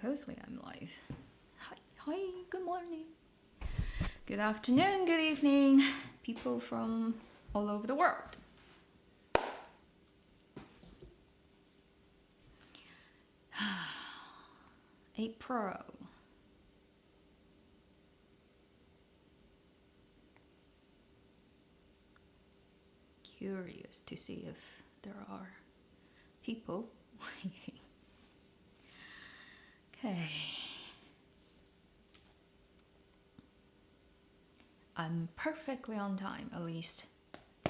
Supposedly I'm live. Hi, good morning. Good afternoon, good evening, people from all over the world. April. Curious to see if there are people waiting. Okay. I'm perfectly on time, at least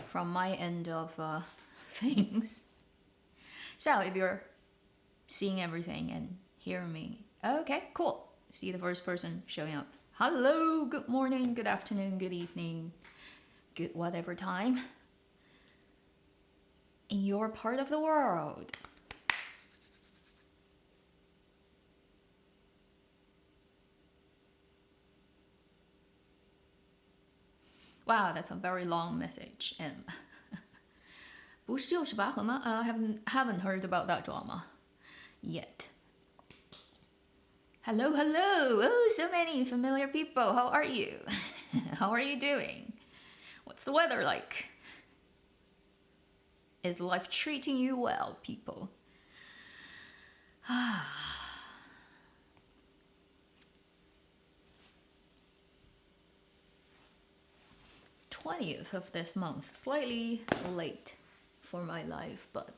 from my end of things. So if you're seeing everything and hearing me, okay, cool. See the first person showing up. Hello, good morning, good afternoon, good evening, good whatever time in your part of the world. Wow, that's a very long message. And 不是68盒吗? I haven't heard about that drama yet. Hello, hello. Oh, so many familiar people. How are you? How are you doing? What's the weather like? Is life treating you well, people? It's 20th of this month, slightly late for my life, but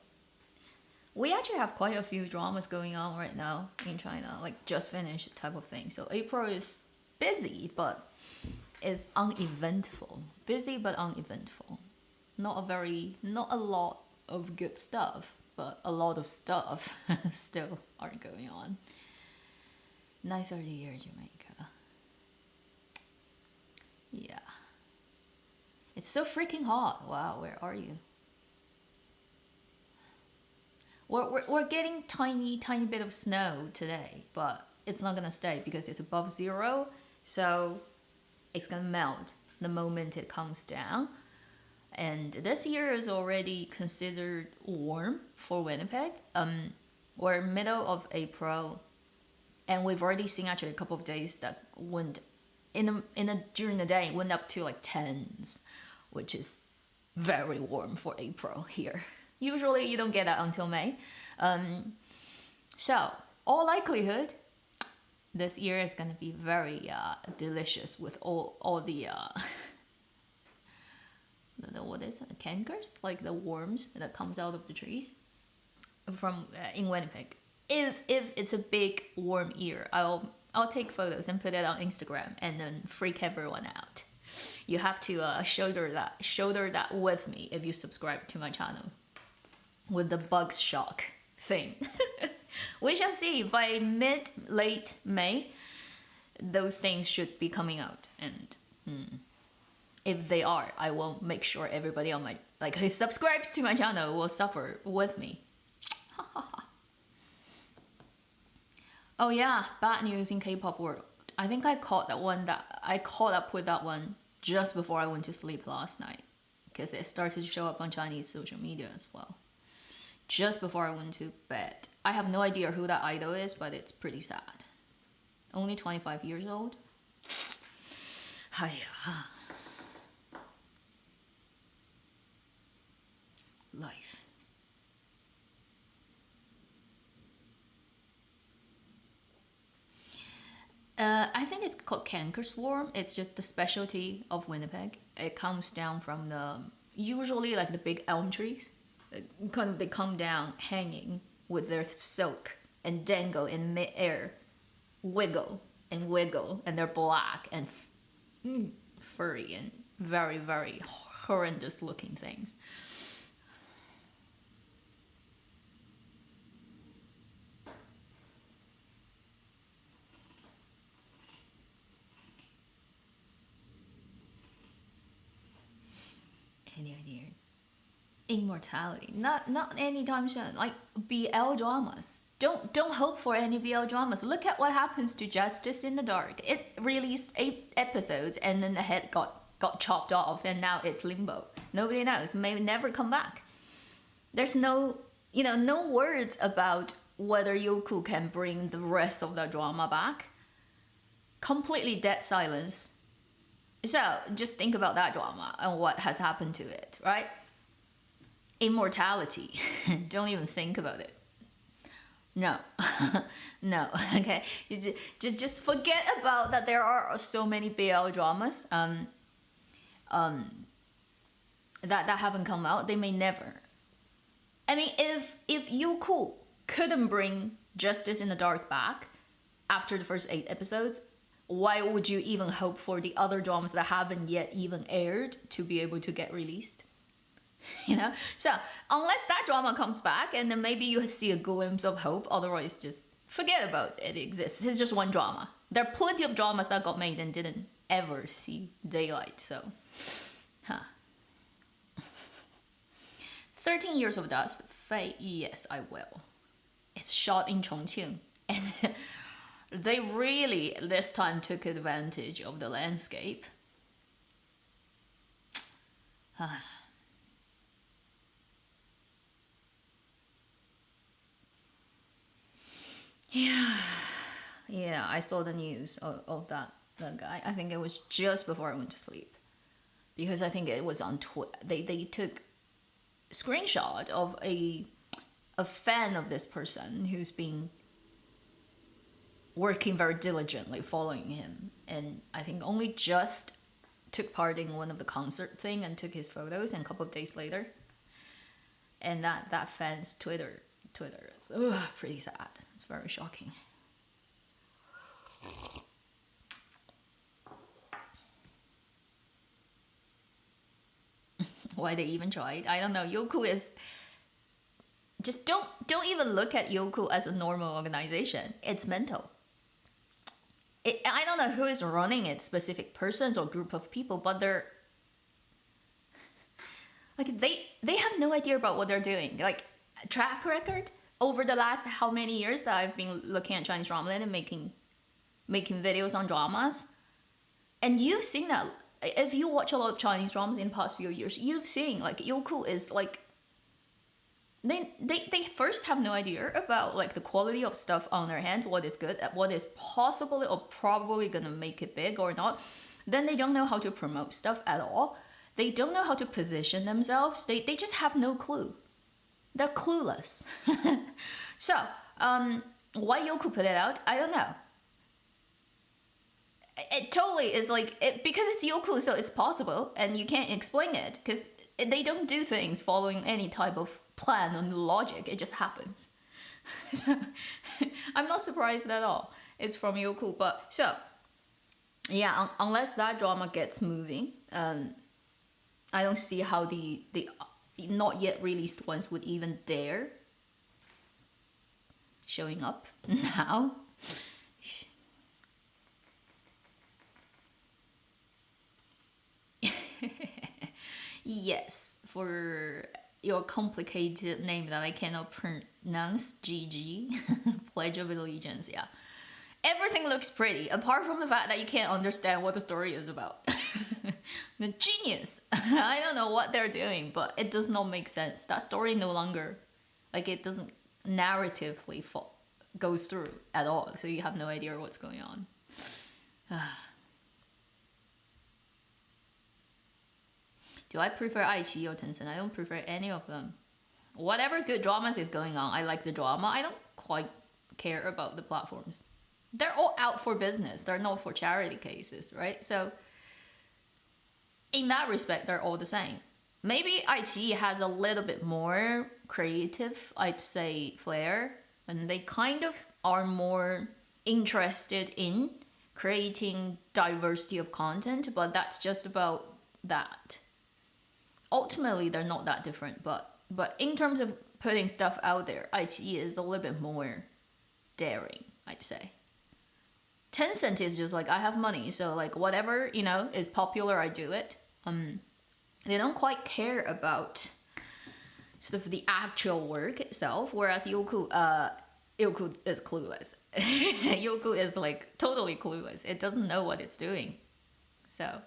we actually have quite a few dramas going on right now in China, like just finished type of thing. So April is busy, but is uneventful. Busy but uneventful. Not a lot of good stuff, but a lot of stuff still are going on. 9:30 here, Jamaica. Yeah. It's so freaking hot. Wow, where are you? We're getting tiny bit of snow today, but it's not gonna stay because it's above zero, so it's gonna melt the moment it comes down. And this year is already considered warm for Winnipeg. We're middle of April, and we've already seen actually a couple of days that went during the day went up to like 10s, which is very warm for April here. Usually you don't get that until May. So all likelihood, this year is gonna be very delicious with all the what is it? The cankers, like the worms that comes out of the trees from in Winnipeg. If it's a big warm year, I'll take photos and put it on Instagram and then freak everyone out. You have to shoulder that with me if you subscribe to my channel with the bugs shock thing. We shall see. By late May, those things should be coming out, and if they are, I will make sure everybody on my who subscribes to my channel will suffer with me. Oh yeah, bad news in K-pop world. I think I caught up with that one just before I went to sleep last night, because it started to show up on Chinese social media as well. Just before I went to bed. I have no idea who that idol is, but it's pretty sad. Only 25 years old. Hiya. Life. I think it's called canker swarm. It's just the specialty of Winnipeg. It comes down from usually like the big elm trees. They come down hanging with their silk and dangle in mid-air, wiggle, and they're black and furry and very, very horrendous looking things. Any idea? Immortality, not anytime soon. Like BL dramas, don't hope for any BL dramas. Look at what happens to Justice in the Dark. It released 8 episodes and then the head got chopped off, and now it's limbo. Nobody knows, may never come back. There's no words about whether Yoku can bring the rest of the drama back. Completely dead silence. So just think about that drama and what has happened to it, right? Immortality. Don't even think about it. No. No. Okay. Just forget about that there are so many BL dramas that haven't come out. They may never. I mean, if Yoku couldn't bring Justice in the Dark back after the first 8 episodes, why would you even hope for the other dramas that haven't yet even aired to be able to get released? You know? So, unless that drama comes back, and then maybe you see a glimpse of hope, otherwise just forget about it exists. It's just one drama. There are plenty of dramas that got made and didn't ever see daylight, so... 13 Years of Dust, Faye, yes, I will. It's shot in Chongqing, and they really this time took advantage of the landscape. Yeah, I saw the news of that guy. I think it was just before I went to sleep, because I think it was on Twitter. They took screenshot of a fan of this person who's been working very diligently following him, and I think only just took part in one of the concert thing and took his photos, and a couple of days later, and that fan's Twitter is pretty sad. It's very shocking. Why they even tried, I don't know. Yoku is just don't even look at Yoku as a normal organization. It's mental. I don't know who is running it, specific persons or group of people, but they're like they have no idea about what they're doing. Like, track record over the last how many years that I've been looking at Chinese drama and making videos on dramas, and you've seen that. If you watch a lot of Chinese dramas in the past few years, you've seen like Yoku is like they first have no idea about like the quality of stuff on their hands, what is good, what is possibly or probably gonna make it big or not. Then they don't know how to promote stuff at all. They don't know how to position themselves. They just have no clue. They're clueless. So why Yoku put it out, I don't know. It totally is like because it's Yoku, so it's possible, and you can't explain it because they don't do things following any type of plan and logic. It just happens. So I'm not surprised at all. It's from Yoku, but so yeah, unless that drama gets moving, I don't see how the not yet released ones would even dare showing up now. Yes, for your complicated name that I cannot pronounce, GG, Pledge of Allegiance, yeah. Everything looks pretty, apart from the fact that you can't understand what the story is about. The genius! I don't know what they're doing, but it does not make sense. That story no longer, like, it doesn't narratively goes through at all, so you have no idea what's going on. Do I prefer iQIYI or Tencent? I don't prefer any of them. Whatever good dramas is going on, I like the drama. I don't quite care about the platforms. They're all out for business. They're not for charity cases, right? So in that respect, they're all the same. Maybe iQIYI has a little bit more creative, I'd say, flair. And they kind of are more interested in creating diversity of content, but that's just about that. Ultimately, they're not that different, but in terms of putting stuff out there, iQIYI is a little bit more daring, I'd say. Tencent is just like, I have money, so like whatever, you know, is popular, I do it. They don't quite care about sort of the actual work itself, whereas Yoku is clueless. Yoku is like totally clueless. It doesn't know what it's doing. So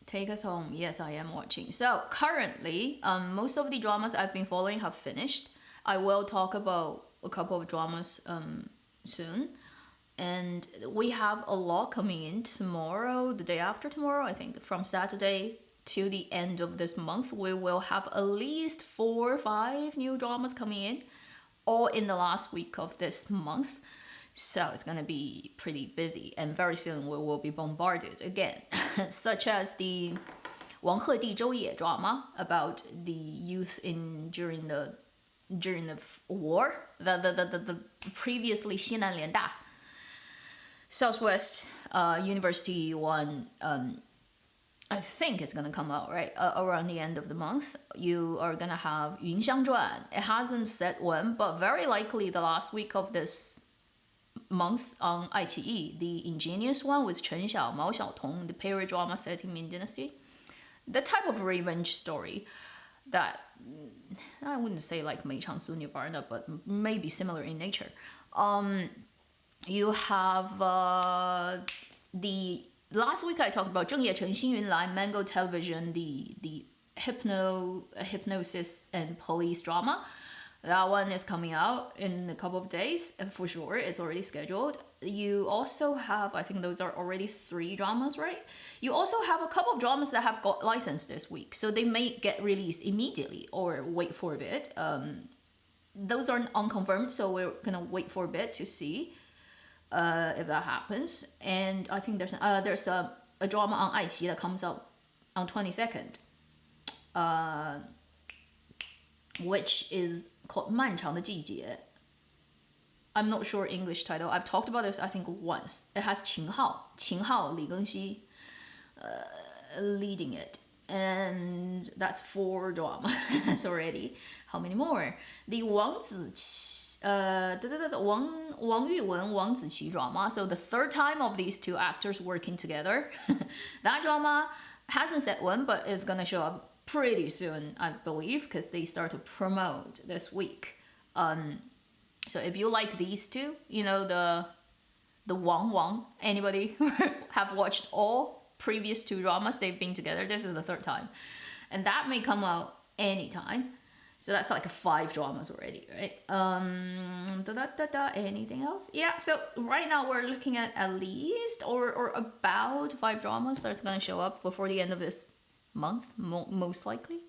Take us home. Yes, I am watching. So currently, most of the dramas I've been following have finished. I will talk about a couple of dramas soon. And we have a lot coming in tomorrow, the day after tomorrow, I think. From Saturday to the end of this month, we will have at least 4 or 5 new dramas coming in, all in the last week of this month. So it's gonna be pretty busy, and very soon we will be bombarded again, such as the Wang Hedi Zhou Ye drama about the youth in during the war, the previously Xinan Lianda Southwest University one. I think it's gonna come out right around the end of the month. You are gonna have Yun Xiang Zhuan. It hasn't said when, but very likely the last week of this month on iQIYI, the ingenious one with Chen Xiao, Mao Xiaotong, the period drama set in Ming Dynasty. The type of revenge story that I wouldn't say like Mei Chang Su Nivarna, but maybe similar in nature. You have the last week I talked about Zheng Yechen, Xin Yunlan, Mango Television, the hypnosis and police drama. That one is coming out in a couple of days for sure. It's already scheduled. You also have, I think those are already 3 dramas, right? You also have a couple of dramas that have got licensed this week, so they may get released immediately or wait for a bit. Those are unconfirmed, so we're gonna wait for a bit to see if that happens. And I think there's a drama on iQIYI that comes out on 22nd, which is called 漫长的季节. I'm not sure English title. I've talked about this I think once. It has Qin Hao, Li Gengxi leading it. And that's 4 dramas already. How many more? The Wang Yuwen, Wang Ziqi drama. So the 3rd time of these 2 actors working together. That drama hasn't said when, but it's gonna show up pretty soon, I believe, because they start to promote this week. So if you like these 2, you know, the Wang, anybody have watched all previous 2 dramas they've been together, this is the 3rd time, and that may come out anytime. So that's like 5 dramas already, right? Anything else? Yeah, so right now we're looking at least or about 5 dramas that's gonna show up before the end of this month, most likely.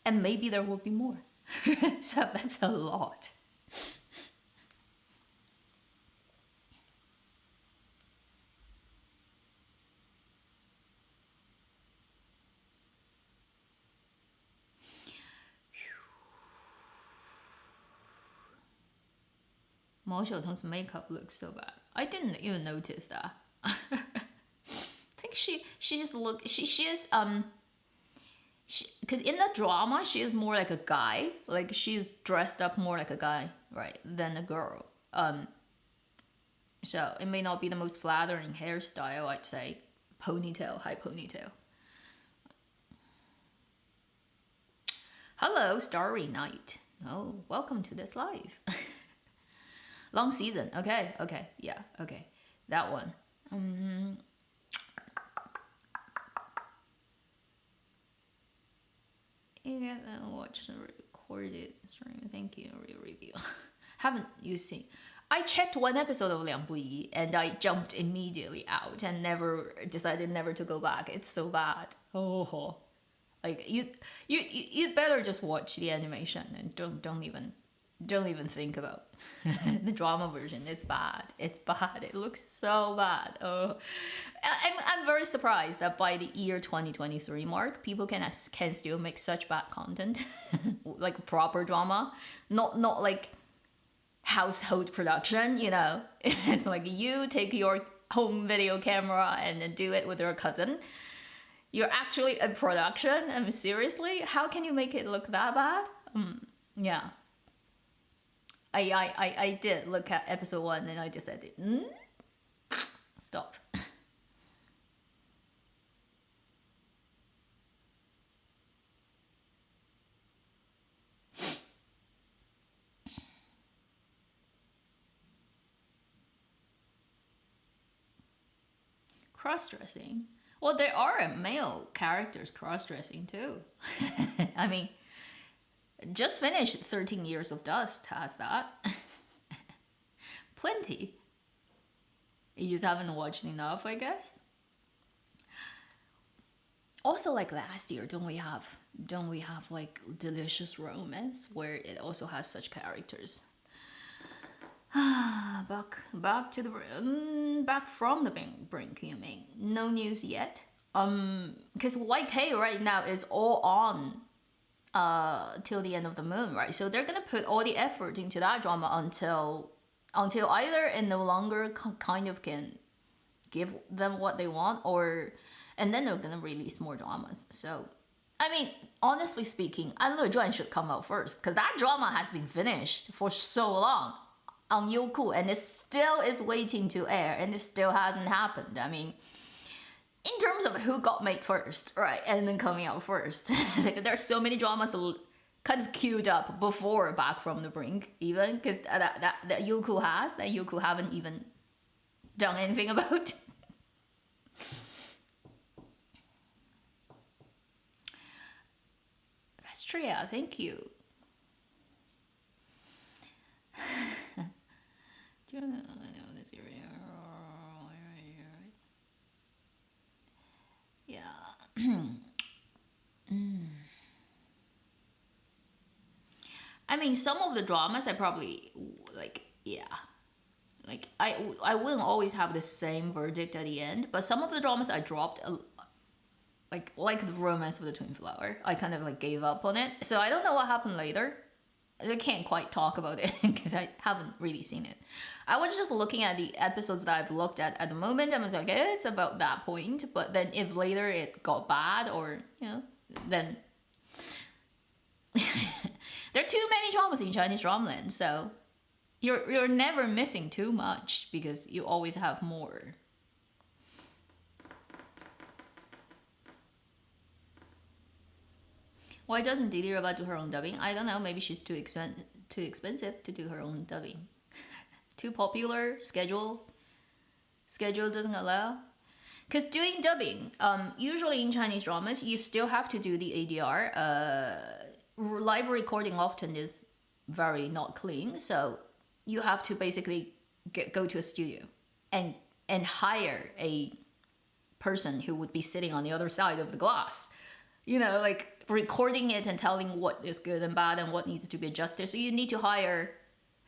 And maybe there will be more. So that's a lot. Mao Xiaotong's makeup looks so bad. I didn't even notice that. I think she just she is because in the drama she is more like a guy, like she's dressed up more like a guy, right, than a girl. So it may not be the most flattering hairstyle, I'd say. Ponytail, high ponytail. Hello, Starry Night. Oh, welcome to this live. Long season. Okay, yeah, okay. That one. You get that watch and recorded stream. Thank you. Review. Haven't you seen? I checked one episode of 两不疑 and I jumped immediately out and decided never to go back. It's so bad. Oh, like you'd better just watch the animation and don't even think about the drama version. It's bad. It looks so bad. Oh, I'm very surprised that by the year 2023 mark, people can still make such bad content, like proper drama, not like household production. You know, it's like you take your home video camera and then do it with your cousin. You're actually a production. I mean, seriously, how can you make it look that bad? Yeah. I did look at episode 1 and I just said, stop. Cross-dressing? Well, there are male characters cross-dressing too. I mean, just finished 13 Years of Dust has that. Plenty. You just haven't watched enough, I guess. Also, like last year, don't we have like Delicious Romance where it also has such characters? back to the back from the brink. You mean no news yet? Because YK right now is all on till the end of the moon, right? So they're gonna put all the effort into that drama until either it no longer kind of can give them what they want, or and then they're gonna release more dramas. So I mean, honestly speaking, 安乐传 should come out first because that drama has been finished for so long on Yoku and it still is waiting to air and it still hasn't happened. I mean, in terms of who got made first, right, and then coming out first, like, there's so many dramas kind of queued up before Back from the Brink, even because that Yoku haven't even done anything about. Vestria, thank you. Do you know this area? Yeah. I mean, some of the dramas I probably like. Yeah, like I wouldn't always have the same verdict at the end, but some of the dramas I dropped. Like the Romance of the Twin Flower, I kind of like gave up on it. So I don't know what happened later. I can't quite talk about it because I haven't really seen it. I was just looking at the episodes that I've looked at the moment. I was like, it's about that point. But then if later it got bad or, then there are too many dramas in Chinese dramaland. So you're never missing too much because you always have more. Why doesn't Didi Rabat do her own dubbing? I don't know. Maybe she's too expensive to do her own dubbing. Too popular. Schedule doesn't allow. Because doing dubbing, usually in Chinese dramas, you still have to do the ADR. Live recording often is very not clean, so you have to basically go to a studio and hire a person who would be sitting on the other side of the glass. Like recording it and telling what is good and bad and what needs to be adjusted. So you need to hire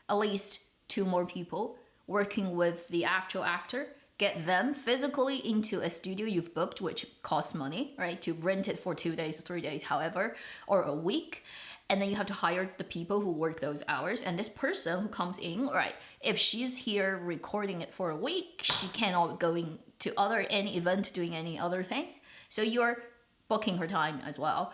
at least 2 more people working with the actual actor, get them physically into a studio you've booked, which costs money, right? To rent it for 2 days, 3 days, however, or a week. And then you have to hire the people who work those hours. And this person who comes in, right, if she's here recording it for a week, she cannot go to any event doing any other things. So you're booking her time as well.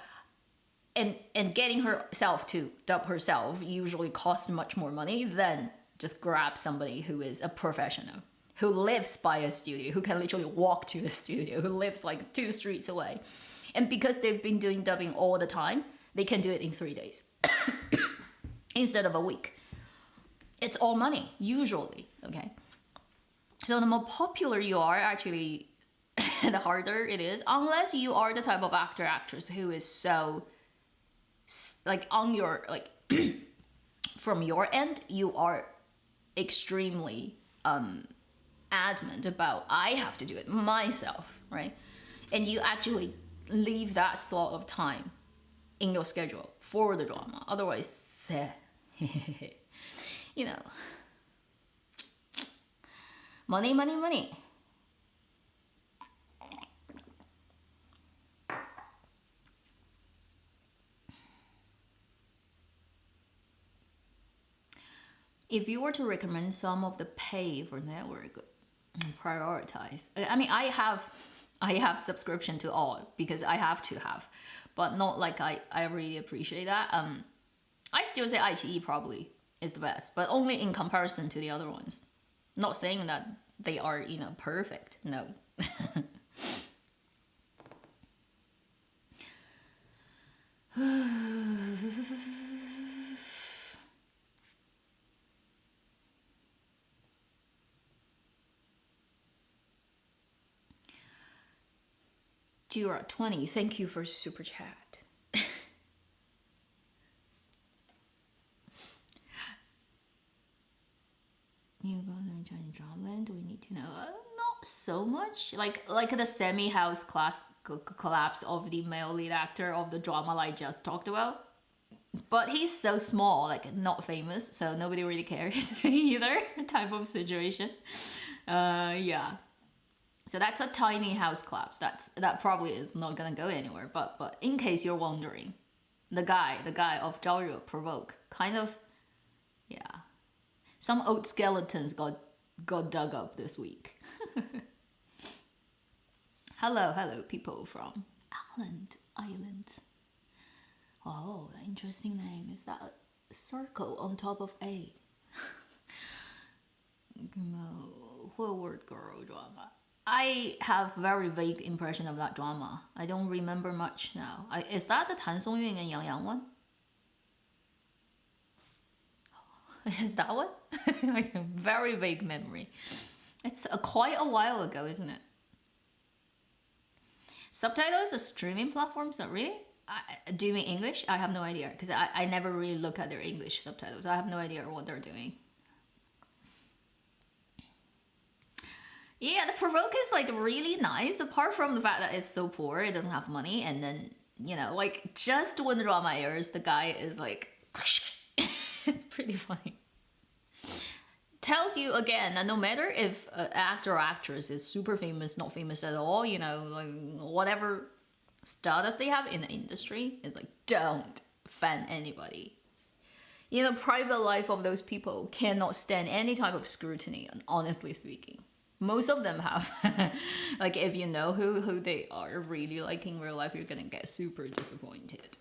And getting herself to dub herself usually costs much more money than just grab somebody who is a professional, who lives by a studio, who can literally walk to a studio, who lives like 2 streets away. And because they've been doing dubbing all the time, they can do it in 3 days instead of a week. It's all money, usually, okay? So the more popular you are, actually, the harder it is, unless you are the type of actor, actress who is so, like, on your, like, from your end, you are extremely adamant about, I have to do it myself, right? And you actually leave that slot of time in your schedule for the drama. Otherwise, money, money, money. If you were to recommend some of the pay for network, prioritize. I mean, I have subscription to all because I have to have, but not like I really appreciate that. I still say iQIYI probably is the best, but only in comparison to the other ones. Not saying that they are, perfect. No. Dura20, thank you for super chat. You go to Chinese dramaland, we need to know. Not so much. Like the semi-house class collapse of the male lead actor of the drama I just talked about. But he's so small, like not famous, so nobody really cares either type of situation. Yeah. So that's a tiny house collapse. That probably is not gonna go anywhere. But in case you're wondering, the guy of 招惹 provoke, kind of, yeah. Some old skeletons got dug up this week. Hello, people from Islands. Oh, interesting name. Is that a circle on top of A? What word girl drama? I have very vague impression of that drama. I don't remember much now. Is that the Tan Songyun and Yang Yang one? Is that one? Like a very vague memory. It's quite a while ago, isn't it? Subtitles or streaming platforms? Not really? Do you mean English? I have no idea because I never really look at their English subtitles. I have no idea what they're doing. Yeah, the Provoke is like really nice, apart from the fact that it's so poor, it doesn't have money, and then, you know, like just when the drama airs, the guy is like, it's pretty funny. Tells you again that no matter if an actor or actress is super famous, not famous at all, you know, like whatever status they have in the industry, is like, don't fan anybody. You know, private life of those people cannot stand any type of scrutiny, honestly speaking. Most of them have. Like, if you know who they are really like in real life, you're gonna get super disappointed.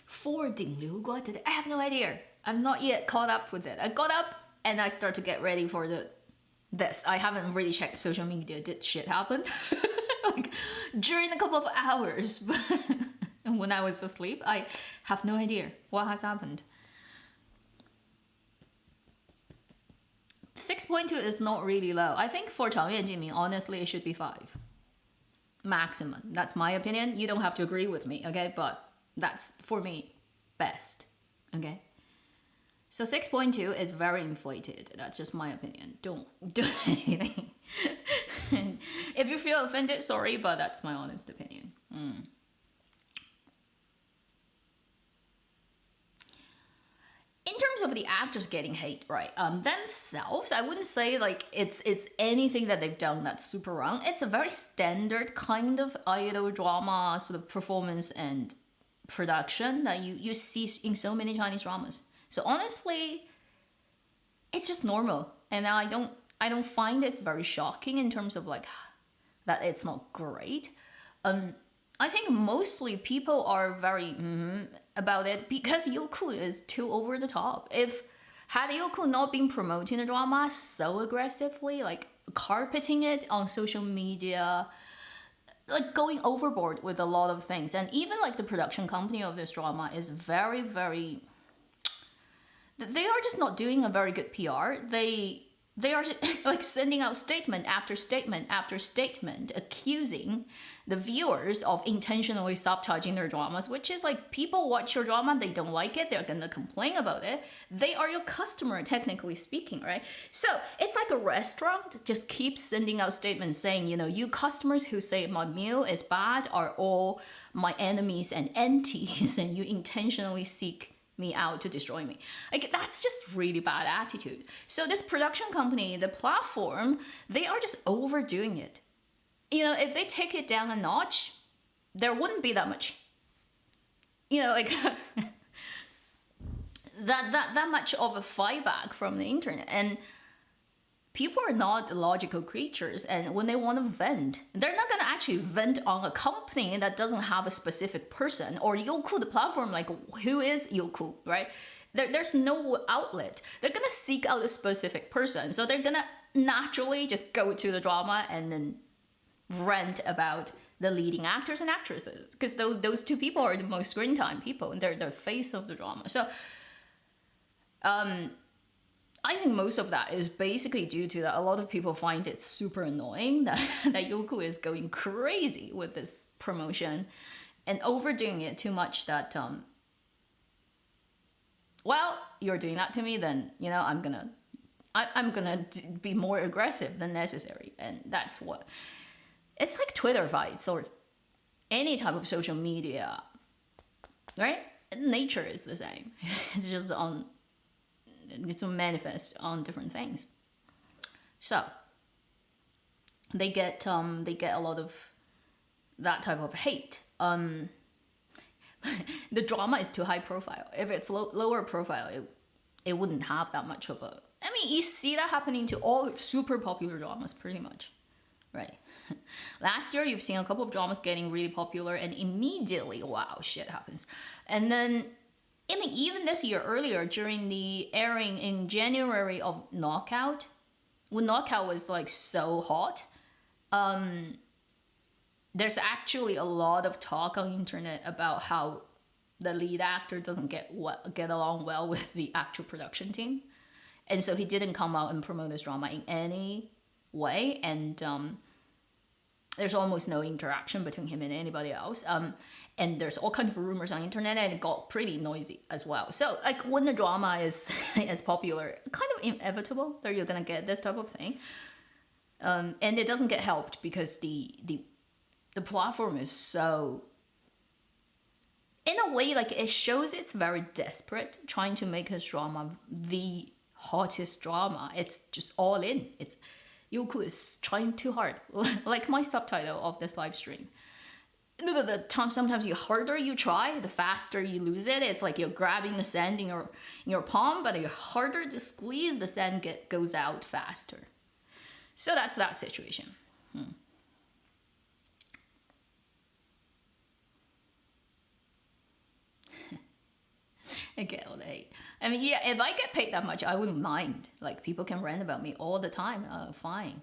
For Ding Liu Gua today, I have no idea. I'm not yet caught up with it. I got up and I start to get ready for this. I haven't really checked social media. Did shit happen? Like during a couple of hours, but when I was asleep, I have no idea what has happened. 6.2 is not really low. I think for 长月 Jimmy, honestly, it should be 5. Maximum. That's my opinion. You don't have to agree with me, okay? But that's, for me, best, okay? So 6.2 is very inflated. That's just my opinion. Don't do anything. If you feel offended, sorry, but that's my honest opinion. In terms of the actors getting hate, right, themselves, I wouldn't say like it's anything that they've done that's super wrong. It's a very standard kind of idol drama sort of performance and production that you see in so many Chinese dramas. So honestly, it's just normal, and I don't find it very shocking in terms of like that it's not great. I think mostly people are very about it because Yoku is too over the top. Had Yoku not been promoting the drama so aggressively, like carpeting it on social media, like going overboard with a lot of things, and even like the production company of this drama is very, very, they are just not doing a very good PR. They are like sending out statement after statement after statement accusing the viewers of intentionally sabotaging their dramas, which is like, people watch your drama, they don't like it, they're gonna complain about it. They are your customer, technically speaking, right? So it's like a restaurant just keeps sending out statements saying, you know, you customers who say my meal is bad are all my enemies and entities, and you intentionally seek me out to destroy me. Like, that's just really bad attitude. So this production company, the platform, they are just overdoing it. You know, if they take it down a notch, there wouldn't be that much, you know, like that much of a fight back from the internet. And people are not logical creatures, and when they want to vent, they're not going to actually vent on a company that doesn't have a specific person, or Yoku, the platform. Like, who is Yoku, right? There's no outlet. They're going to seek out a specific person, so they're going to naturally just go to the drama and then rant about the leading actors and actresses, because those two people are the most screen time people, and they're the face of the drama. So I think most of that is basically due to that a lot of people find it super annoying that Yoku is going crazy with this promotion and overdoing it too much, that well, you're doing that to me, then I'm gonna be more aggressive than necessary. And that's what it's like. Twitter fights or any type of social media, right? Nature is the same. It's just it's a manifest on different things. So they get a lot of that type of hate. The drama is too high profile. If it's lower profile, it wouldn't have that much of a. I mean, you see that happening to all super popular dramas, pretty much, right? Last year, you've seen a couple of dramas getting really popular, and immediately, wow, shit happens. And then, I mean, even this year, earlier, during the airing in January of Knockout, when Knockout was like so hot, there's actually a lot of talk on the internet about how the lead actor doesn't get along well with the actual production team. And so he didn't come out and promote this drama in any way. And there's almost no interaction between him and anybody else. And there's all kinds of rumors on the internet, and it got pretty noisy as well. So like when the drama is as popular, kind of inevitable that you're gonna get this type of thing. And it doesn't get helped because the platform is so, in a way, like it shows it's very desperate trying to make his drama the hottest drama. It's just all in. It's Yoku is trying too hard, like my subtitle of this live stream. Sometimes the harder you try, the faster you lose it. It's like you're grabbing the sand in your palm, but the harder to squeeze, the sand goes out faster. So that's that situation. I get all the hate. I mean, yeah, if I get paid that much, I wouldn't mind. Like, people can rant about me all the time. Fine.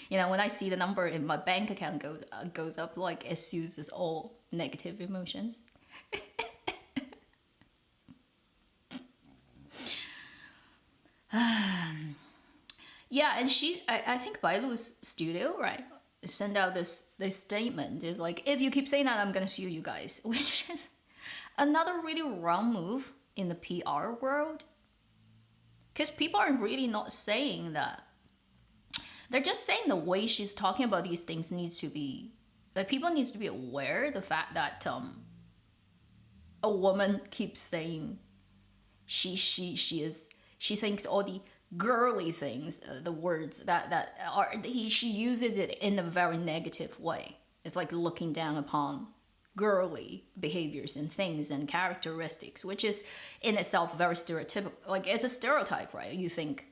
When I see the number in my bank account goes up, like, it soothes all negative emotions. Yeah, and I think Bailu's studio, right, sent out this statement. Is like, if you keep saying that, I'm gonna sue you guys, which is another really wrong move in the PR world, because people are really not saying that. They're just saying the way she's talking about these things needs to be, like, people needs to be aware of the fact that a woman keeps saying she thinks all the girly things, the words that are, she uses it in a very negative way. It's like looking down upon girly behaviors and things and characteristics, which is in itself very stereotypical. Like, it's a stereotype, right? You think,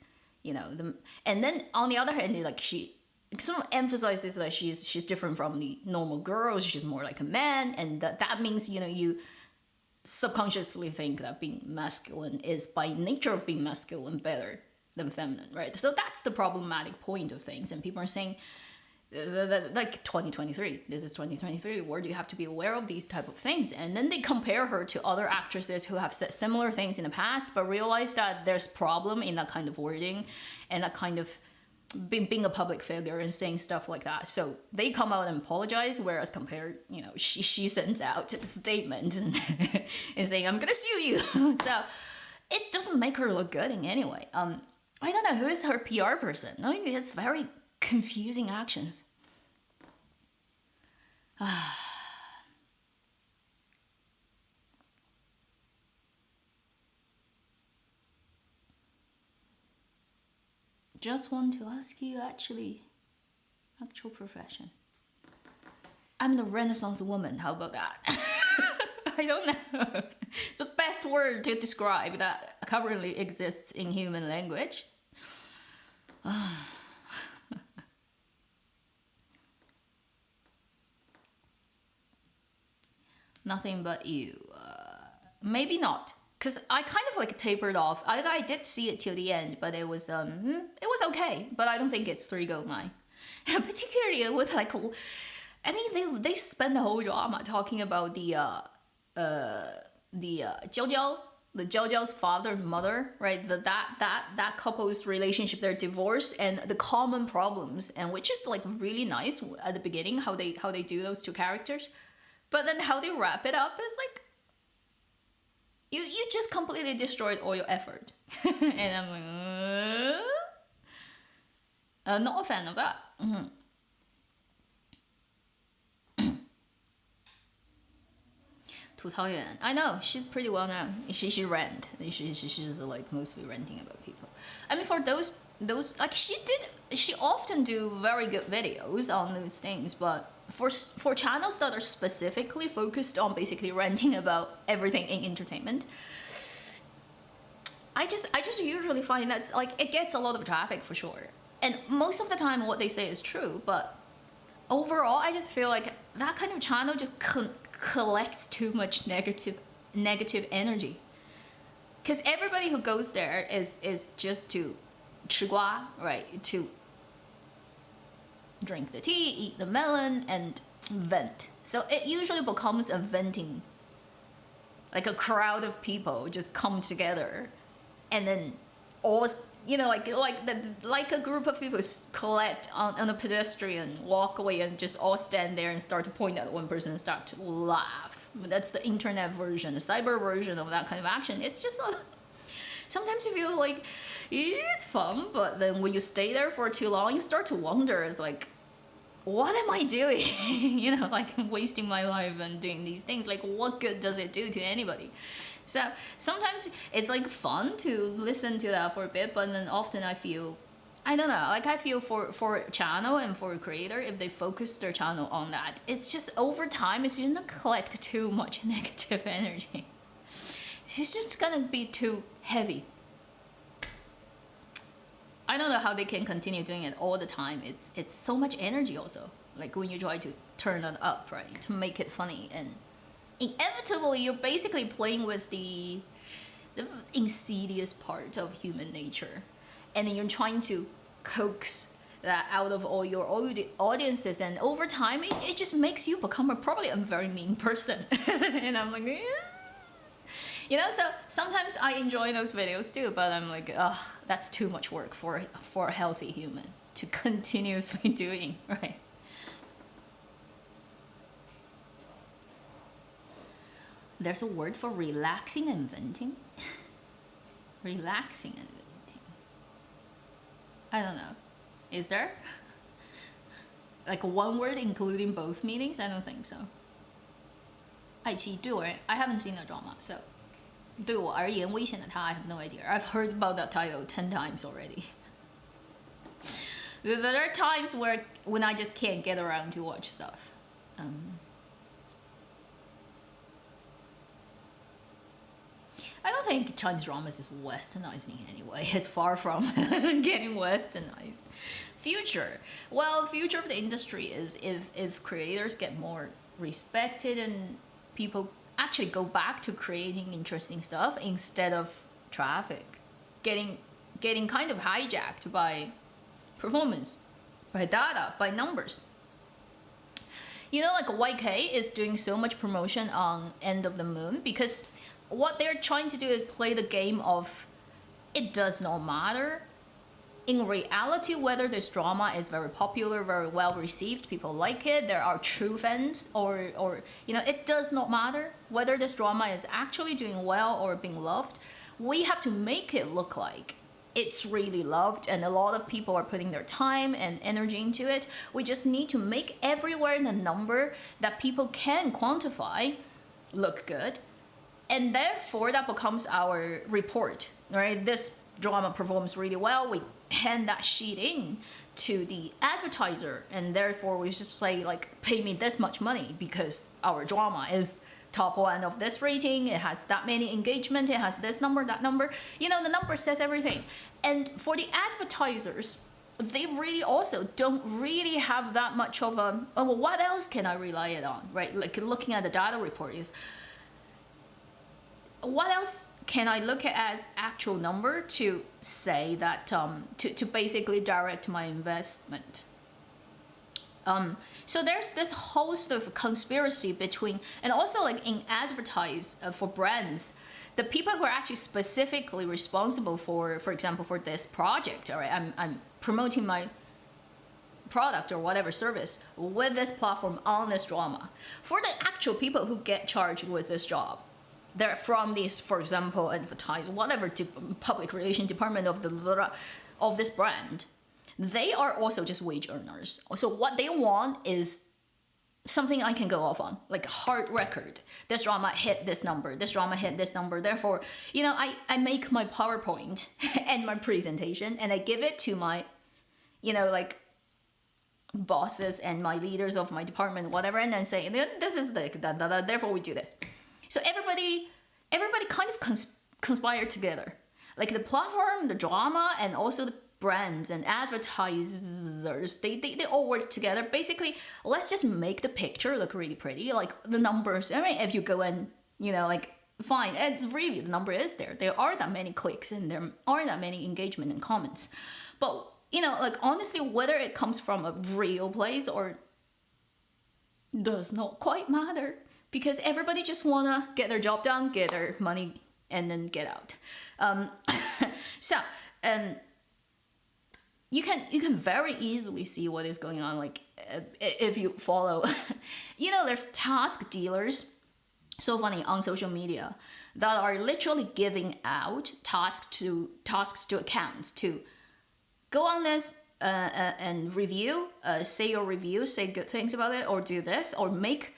and then on the other hand, like, she sort of emphasizes that she's different from the normal girls. She's more like a man, and that means you subconsciously think that being masculine is, by nature of being masculine, better than feminine, right? So that's the problematic point of things, and people are saying, like, 2023, this is 2023, where do you have to be aware of these type of things? And then they compare her to other actresses who have said similar things in the past, but realize that there's problem in that kind of wording and that kind of being a public figure and saying stuff like that. So they come out and apologize, whereas compared, she sends out a statement and saying, I'm gonna sue you. So it doesn't make her look good in any way. I don't know who is her PR person. I mean, it's very confusing actions. Just want to ask you, actual profession. I'm the Renaissance woman. How about that? I don't know. It's the best word to describe that currently exists in human language. Nothing but you. Maybe not, because I kind of like tapered off. I did see it till the end, but it was okay. But I don't think it's three gold mine. Particularly with like, I mean they spend the whole drama talking about the Jiao, the Jiao's father and mother, right? That couple's relationship, their divorce, and the common problems, and which is like really nice at the beginning how they do those two characters, but then how they wrap it up is like you just completely destroyed all your effort, and I'm like, I'm not a fan of that. Tu Taoyuan. I know, she's pretty well known. She rant. She's like mostly ranting about people. I mean, for those like she often do very good videos on those things, but for channels that are specifically focused on basically ranting about everything in entertainment, I just usually find that's like it gets a lot of traffic for sure. And most of the time what they say is true, but overall I just feel like that kind of channel just collects too much negative energy, because everybody who goes there is just to 吃瓜, right, to drink the tea, eat the melon, and vent. So it usually becomes a venting, like a crowd of people just come together, and then all, you know, like a group of people collect on a pedestrian, walk away, and just all stand there and start to point at one person and start to laugh. That's the internet version, the cyber version of that kind of action. It's just sometimes you feel like it's fun, but then when you stay there for too long, you start to wonder, it's like, what am I doing? You know, like I'm wasting my life and doing these things. Like, what good does it do to anybody? So sometimes it's like fun to listen to that for a bit, but then often I feel, I don't know, like I feel for a channel and for a creator, if they focus their channel on that, it's just over time, it's just gonna collect too much negative energy. It's just gonna be too heavy. I don't know how they can continue doing it all the time. It's so much energy also. Like when you try to turn it up, right, to make it funny, and inevitably you're basically playing with the insidious part of human nature, and then you're trying to coax that out of all your audiences, and over time it just makes you become probably a very mean person. And I'm like, you know, so sometimes I enjoy those videos too, but I'm like, ugh, that's too much work for a healthy human to continuously doing, right? There's a word for relaxing and venting. Relaxing and venting. I don't know. Is there? Like one word including both meanings? I don't think so. 爱妻对我而言, I haven't seen the drama, so 对我而言危险的他, I have no idea. I've heard about that title 10 times already. There are times when I just can't get around to watch stuff. I don't think Chinese dramas is westernizing anyway. It's far from getting westernized. Future. Well, future of the industry is if creators get more respected and people actually go back to creating interesting stuff instead of traffic getting kind of hijacked by performance, by data, by numbers. You know, like YK is doing so much promotion on End of the Moon because what they're trying to do is play the game of it does not matter in reality whether this drama is very popular, very well received, people like it, there are true fans, or you know, it does not matter whether this drama is actually doing well or being loved. We have to make it look like it's really loved and a lot of people are putting their time and energy into it. We just need to make everywhere in the number that people can quantify look good, and therefore that becomes our report, right? This drama performs really well, we hand that sheet in to the advertiser, and therefore we just say like, pay me this much money because our drama is top one of this rating, it has that many engagement, it has this number, that number, you know, the number says everything. And for the advertisers, they really also don't really have that much of a, oh, well, what else can I rely it on, right? Like looking at the data report is, what else can I look at as actual number to say that, to basically direct my investment? So there's this host of conspiracy between, and also like in advertise for brands, the people who are actually specifically responsible for example, for this project, all right, I'm promoting my product or whatever service with this platform on this drama. For the actual people who get charged with this job, they're from these, for example, advertise, whatever public relation department of this brand. They are also just wage earners. So what they want is something I can go off on, like a hard record. This drama hit this number, this drama hit this number. Therefore, you know, I make my PowerPoint and my presentation and I give it to my, you know, like bosses and my leaders of my department, whatever, and then say, this is the, therefore we do this. So everybody kind of conspire together. Like the platform, the drama, and also the brands and advertisers, they all work together. Basically, let's just make the picture look really pretty. Like the numbers, I mean, if you go and, you know, like, fine, and really the number is there. There are that many clicks and there are that many engagement and comments. But, you know, like honestly, whether it comes from a real place or does not quite matter, because everybody just wanna get their job done, get their money, and then get out. You can very easily see what is going on. Like if you follow, you know, there's task dealers, so funny, on social media, that are literally giving out tasks to accounts to go on this and review, say your review, say good things about it, or do this, or make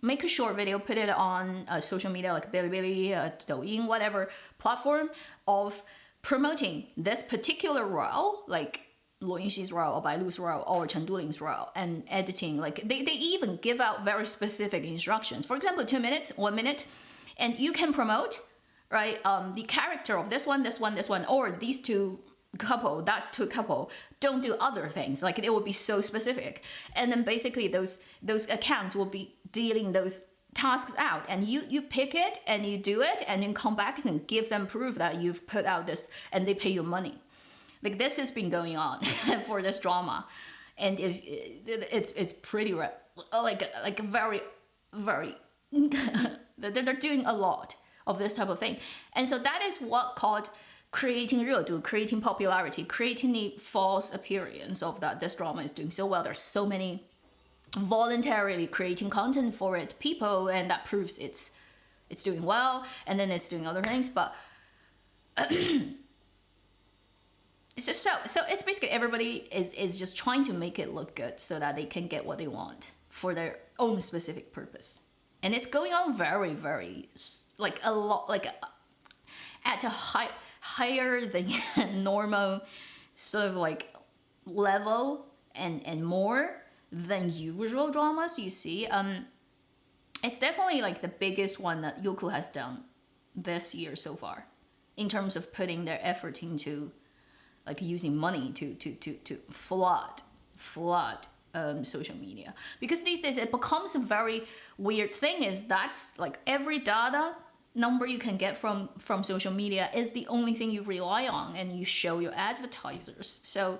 a short video, put it on social media like Bilibili, Douyin, whatever platform, of promoting this particular role, like Luo Yunxi's role, or Bailu's role, or Chen Duling's role, and editing. Like they even give out very specific instructions. For example, 2 minutes, 1 minute, and you can promote, right? The character of this one, or these two couple, that two couple, don't do other things. Like it will be so specific, and then basically those accounts will be dealing those tasks out, and you pick it and you do it, and then come back and give them proof that you've put out this, and they pay you money. Like this has been going on for this drama, and if it's pretty like very they're doing a lot of this type of thing, and so that is what called creating 热度, creating popularity, creating the false appearance of that this drama is doing so well. There's so many voluntarily creating content for it people, and that proves it's doing well, and then it's doing other things, but it's just so it's basically everybody is just trying to make it look good so that they can get what they want for their own specific purpose. And it's going on very, very, like a lot, like at a higher than normal sort of like level, and more than usual dramas you see. It's definitely like the biggest one that Yoku has done this year so far, in terms of putting their effort into like using money to flood social media. Because these days it becomes a very weird thing, is that's like every data number you can get from social media is the only thing you rely on, and you show your advertisers. So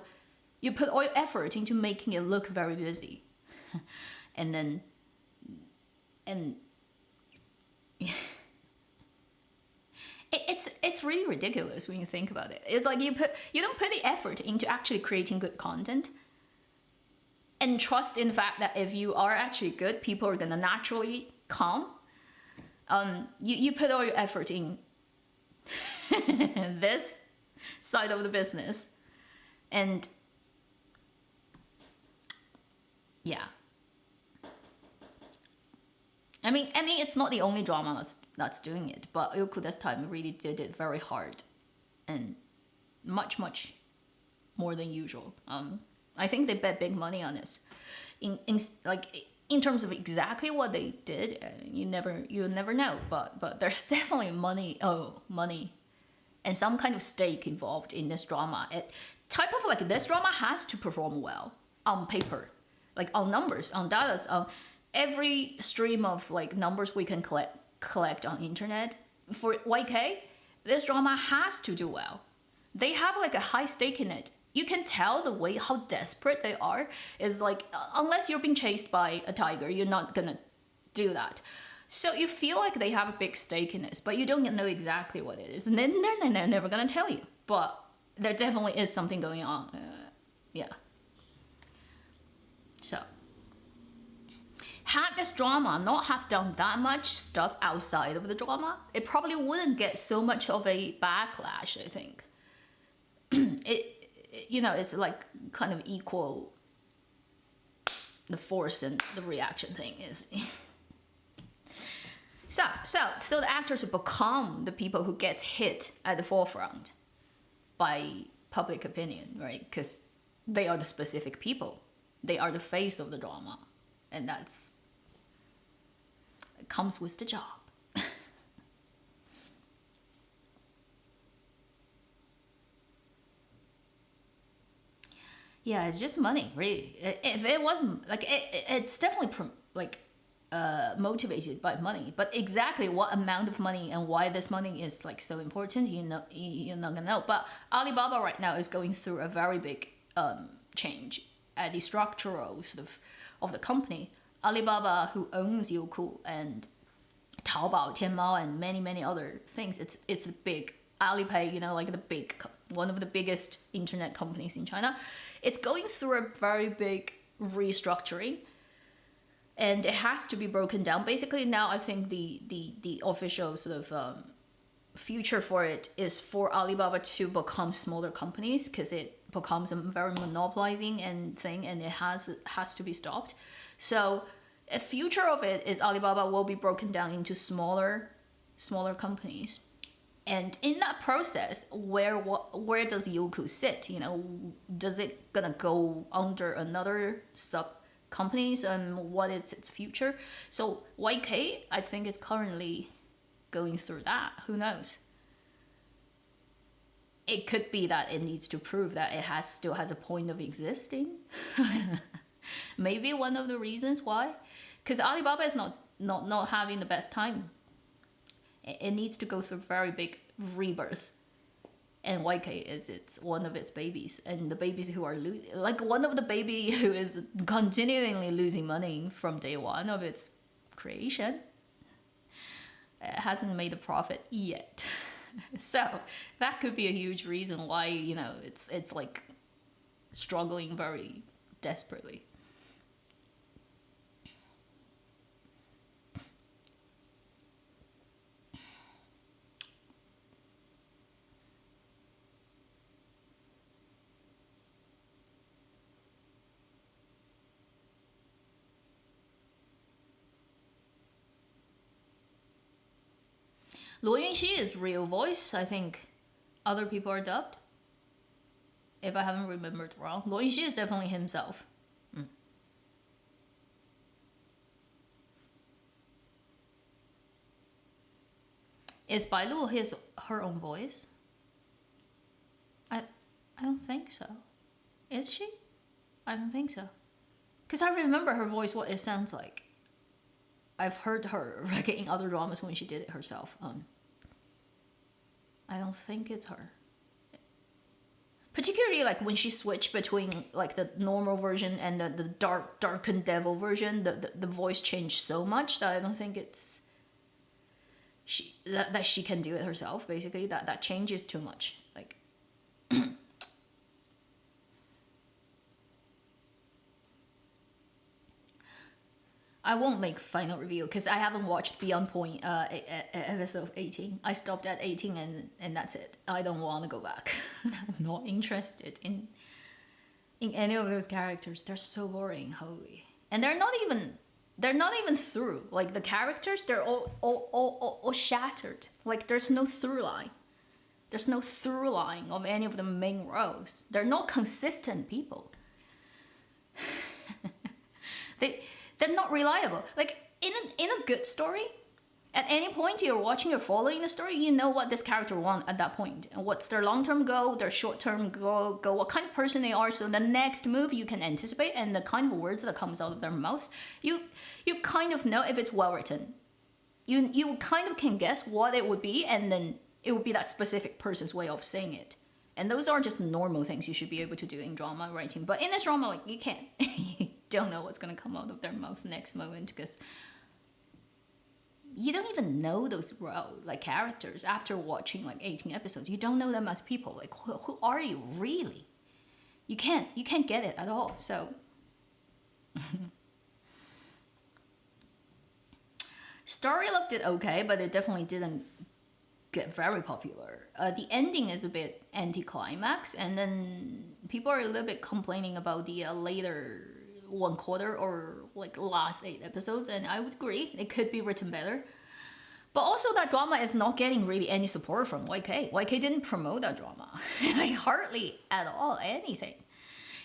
you put all your effort into making it look very busy, and it's really ridiculous when you think about it. It's like you don't put the effort into actually creating good content, and trust in the fact that if you are actually good, people are gonna naturally come. You put all your effort in this side of the business, and yeah. I mean, it's not the only drama that's doing it, but Yoku this time really did it very hard, and much more than usual. I think they bet big money on this. In terms of exactly what they did, you'll never know. But there's definitely money and some kind of stake involved in this drama. type of like this drama has to perform well on paper, like on numbers, on data, on every stream of like numbers we can collect on internet. For YK, this drama has to do well. They have like a high stake in it. You can tell the way how desperate they are is like, unless you're being chased by a tiger, you're not gonna do that. So you feel like they have a big stake in this, but you don't know exactly what it is. And then they're never gonna tell you. But there definitely is something going on. Yeah. So, had this drama not have done that much stuff outside of the drama, it probably wouldn't get so much of a backlash, I think. It's like kind of equal, the force and the reaction thing is. So the actors become the people who get hit at the forefront by public opinion, right? Because they are the specific people. They are the face of the drama. And it comes with the job. Yeah, it's just money, really. If it wasn't, like, it's definitely, motivated by money. But exactly what amount of money and why this money is, like, so important, you're not gonna know. But Alibaba right now is going through a very big change at the structural sort of the company. Alibaba, who owns Yoku and Taobao, Tianmao, and many other things, it's a big Alipay, like one of the biggest internet companies in China. It's going through a very big restructuring, and it has to be broken down. Basically, now I think the official sort of future for it is for Alibaba to become smaller companies, because it becomes a very monopolizing and it has to be stopped. So a future of it is Alibaba will be broken down into smaller companies. And in that process, where does Yoku sit? Does it gonna go under another sub companies, and what is its future? So YK, I think, is currently going through that. Who knows? It could be that it needs to prove that it still has a point of existing. Maybe one of the reasons why, because Alibaba is not having the best time. It needs to go through very big rebirth, and YK it's one of its babies, and the babies who are one of the baby who is continually losing money from day one of its creation. It hasn't made a profit yet. So that could be a huge reason why it's like struggling very desperately. Luo Yunxi is real voice. I think other people are dubbed, if I haven't remembered wrong. Luo Yunxi is definitely himself. Is Bai Lu her own voice? I don't think so. Is she? I don't think so. Because I remember her voice, what it sounds like. I've heard her like in other dramas when she did it herself. I don't think it's her. Particularly like when she switched between like the normal version and the darkened devil version, the voice changed so much that I don't think it's that she can do it herself. Basically, that changes too much. Like. I won't make final review because I haven't watched Beyond Point episode 18. I stopped at 18 and that's it. I don't want to go back. I'm not interested in any of those characters. They're so boring, holy. And they're not even through. Like the characters, they're all shattered. Like there's no through line. There's no through line of any of the main roles. They're not consistent people. They're not reliable. Like in a good story, At any point you're watching or following the story, you know what this character wants at that point, and what's their long-term goal, their short-term goal, what kind of person they are. So the next move you can anticipate, and the kind of words that comes out of their mouth, you kind of know if it's well written. You kind of can guess what it would be, and then it would be that specific person's way of saying it. And those are just normal things you should be able to do in drama writing. But in this drama, like, you can't. You don't know what's gonna come out of their mouth next moment, because you don't even know those like characters after watching like 18 episodes. You don't know them as people. Like, who are you really? You can't get it at all. So Story Love did okay, but it definitely didn't get very popular. The ending is a bit anticlimax, and then people are a little bit complaining about the later 1/4 or like last 8 episodes, and I would agree it could be written better. But also that drama is not getting really any support from YK. YK didn't promote that drama. Like, hardly at all anything.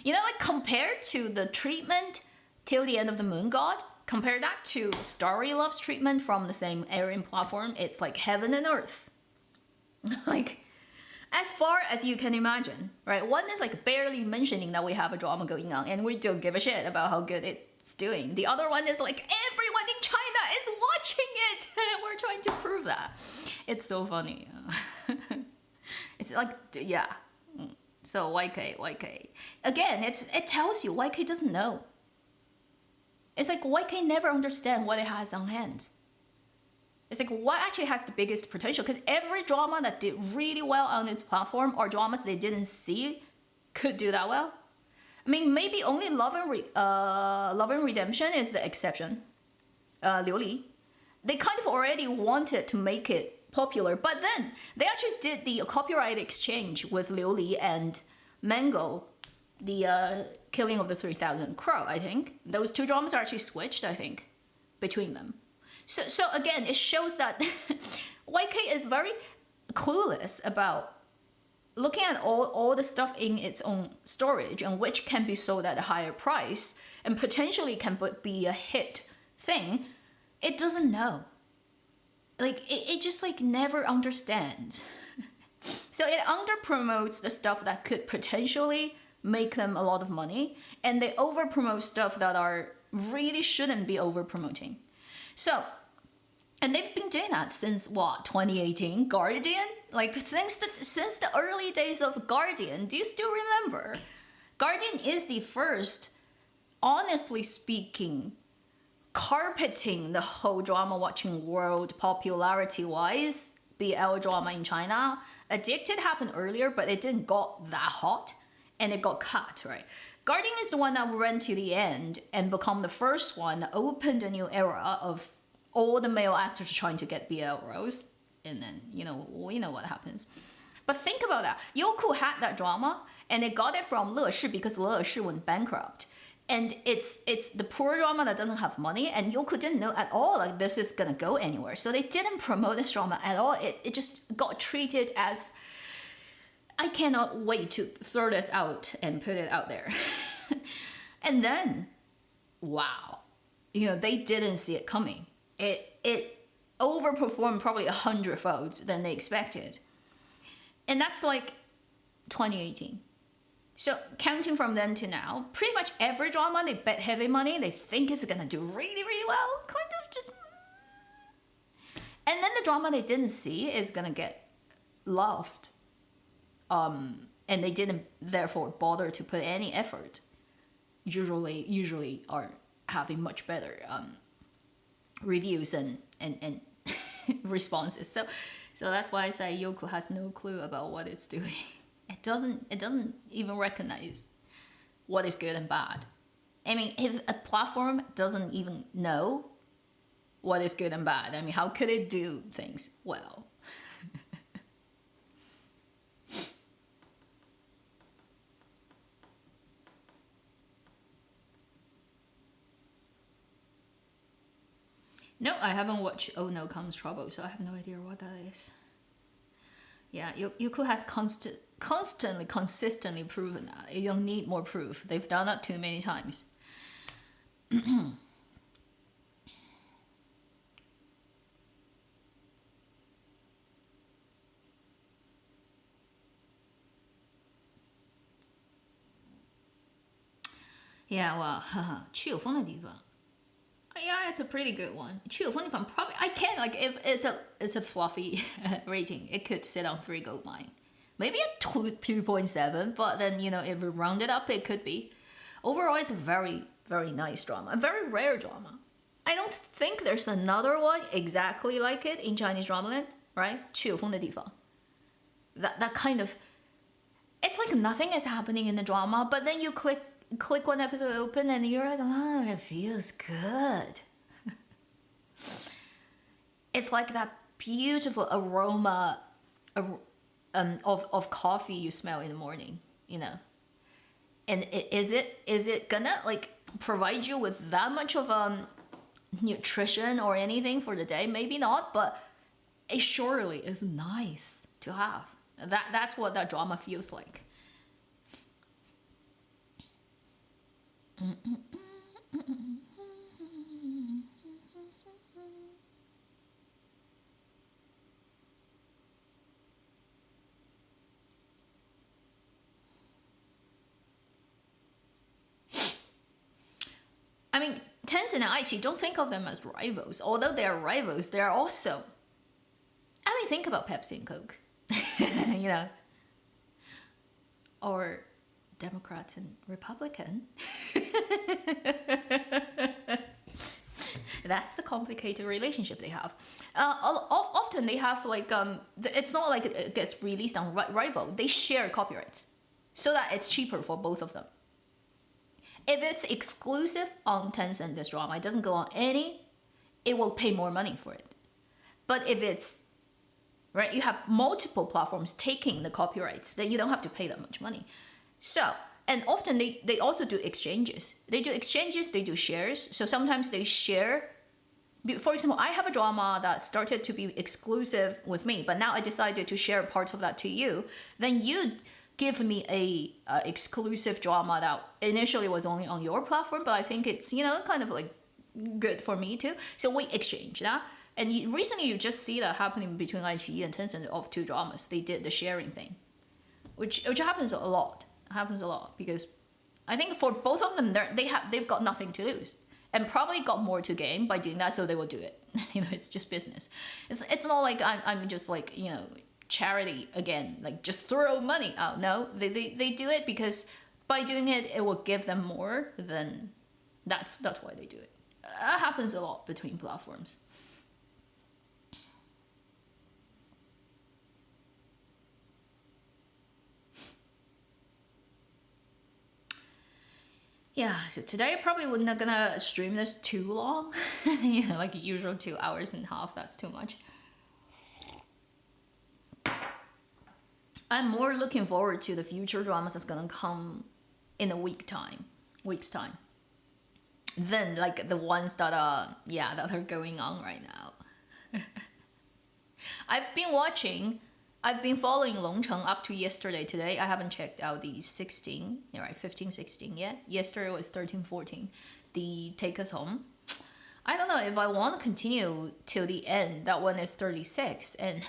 You know, like, compared to the treatment Till the End of the Moon God, compare that to Story Love's treatment from the same Aryan platform, it's like heaven and earth. Like, as far as you can imagine, right? One is like barely mentioning that we have a drama going on, and we don't give a shit about how good it's doing. The other one is like, everyone in China is watching it, and we're trying to prove that. It's so funny. It's like, yeah. So YK. Again, it tells you YK doesn't know. It's like YK never understands what it has on hand. It's like, what actually has the biggest potential? Because every drama that did really well on its platform, or dramas they didn't see, could do that well. I mean, maybe only Love and Redemption is the exception. Liu Li. They kind of already wanted to make it popular, but then they actually did the copyright exchange with Liu Li and Mango, the Killing of the 3000 Crow, I think. Those two dramas are actually switched, I think, between them. So again, it shows that YK is very clueless about looking at all the stuff in its own storage, and which can be sold at a higher price and potentially can be a hit thing. It doesn't know. Like, it just like never understands. So it under promotes the stuff that could potentially make them a lot of money, and they over promote stuff that are really shouldn't be over promoting. So, and they've been doing that since what, 2018? Guardian? Like, since the early days of Guardian. Do you still remember? Guardian is the first, honestly speaking, carpeting the whole drama watching world popularity wise BL drama in China. Addicted happened earlier, but it didn't got that hot, and it got cut, right? Guardian is the one that ran to the end and become the first one that opened a new era of all the male actors trying to get BL roles, and then we know what happens. But think about that. Yoku had that drama, and it got it from Le Shi because Le Shi went bankrupt. And it's the poor drama that doesn't have money, and Yoku didn't know at all like this is gonna go anywhere. So they didn't promote this drama at all. It just got treated as, I cannot wait to throw this out and put it out there. And then, wow, they didn't see it coming. It overperformed probably 100-fold than they expected. And that's like 2018. So counting from then to now, pretty much every drama they bet heavy money, they think is gonna do really, really well, kind of just. And then the drama they didn't see is gonna get loved. And they didn't therefore bother to put any effort. Usually are having much better reviews and responses. So that's why I say Yoku has no clue about what it's doing. It doesn't even recognize what is good and bad. I mean, if a platform doesn't even know what is good and bad, I mean, how could it do things well? No, I haven't watched Oh No Comes Trouble, so I have no idea what that is. Yeah, Yoku has consistently proven that. You don't need more proof. They've done that too many times. Yeah, well, 去有风的地方. Yeah, it's a pretty good one. 去有风的地方 probably I can like if it's a fluffy rating, it could sit on 3 gold mine. Maybe a 2.7, but then if we round it up, it could be. Overall, it's a very very nice drama, a very rare drama. I don't think there's another one exactly like it in Chinese drama land, right? 去有风的地方. That kind of, it's like nothing is happening in the drama, but then you click one episode open and you're like, oh, it feels good. It's like that beautiful aroma of coffee you smell in the morning, And is it gonna like provide you with that much of nutrition or anything for the day? Maybe not, but it surely is nice to have. That's what that drama feels like. I mean, Tencent and Aichi, don't think of them as rivals. Although they are rivals, they are also. I mean, think about Pepsi and Coke, or Democrats and Republican. That's the complicated relationship they have. Often they have like it's not like it gets released on rival. They share copyrights, so that it's cheaper for both of them. If it's exclusive on Tencent, this drama, it doesn't go on any, it will pay more money for it. But if it's, right, you have multiple platforms taking the copyrights, then you don't have to pay that much money. So, and often they also do exchanges. They do shares. So sometimes they share. For example, I have a drama that started to be exclusive with me, but now I decided to share parts of that to you. Then you give me a exclusive drama that initially was only on your platform, but I think it's kind of like good for me too. So we exchange that, and recently you just see that happening between iQIYI and Tencent of 2 dramas. They did the sharing thing, which happens a lot. Because I think for both of them, they've got nothing to lose, and probably got more to gain by doing that, so they will do it. It's just business. It's not like I'm just like charity again, like just throw money out. No, they do it because by doing it, it will give them more. Then that's why they do it. That happens a lot between platforms. Yeah, so today I probably would not gonna stream this too long. Like usual 2.5 hours. That's too much. I'm more looking forward to the future dramas that's gonna come in a week's time, than like the ones that are going on right now. I've been following Longcheng up to yesterday. Today I haven't checked out the 16, 15, 16 yet. Yesterday was 13, 14. The Take Us Home. I don't know if I want to continue till the end. That one is 36, and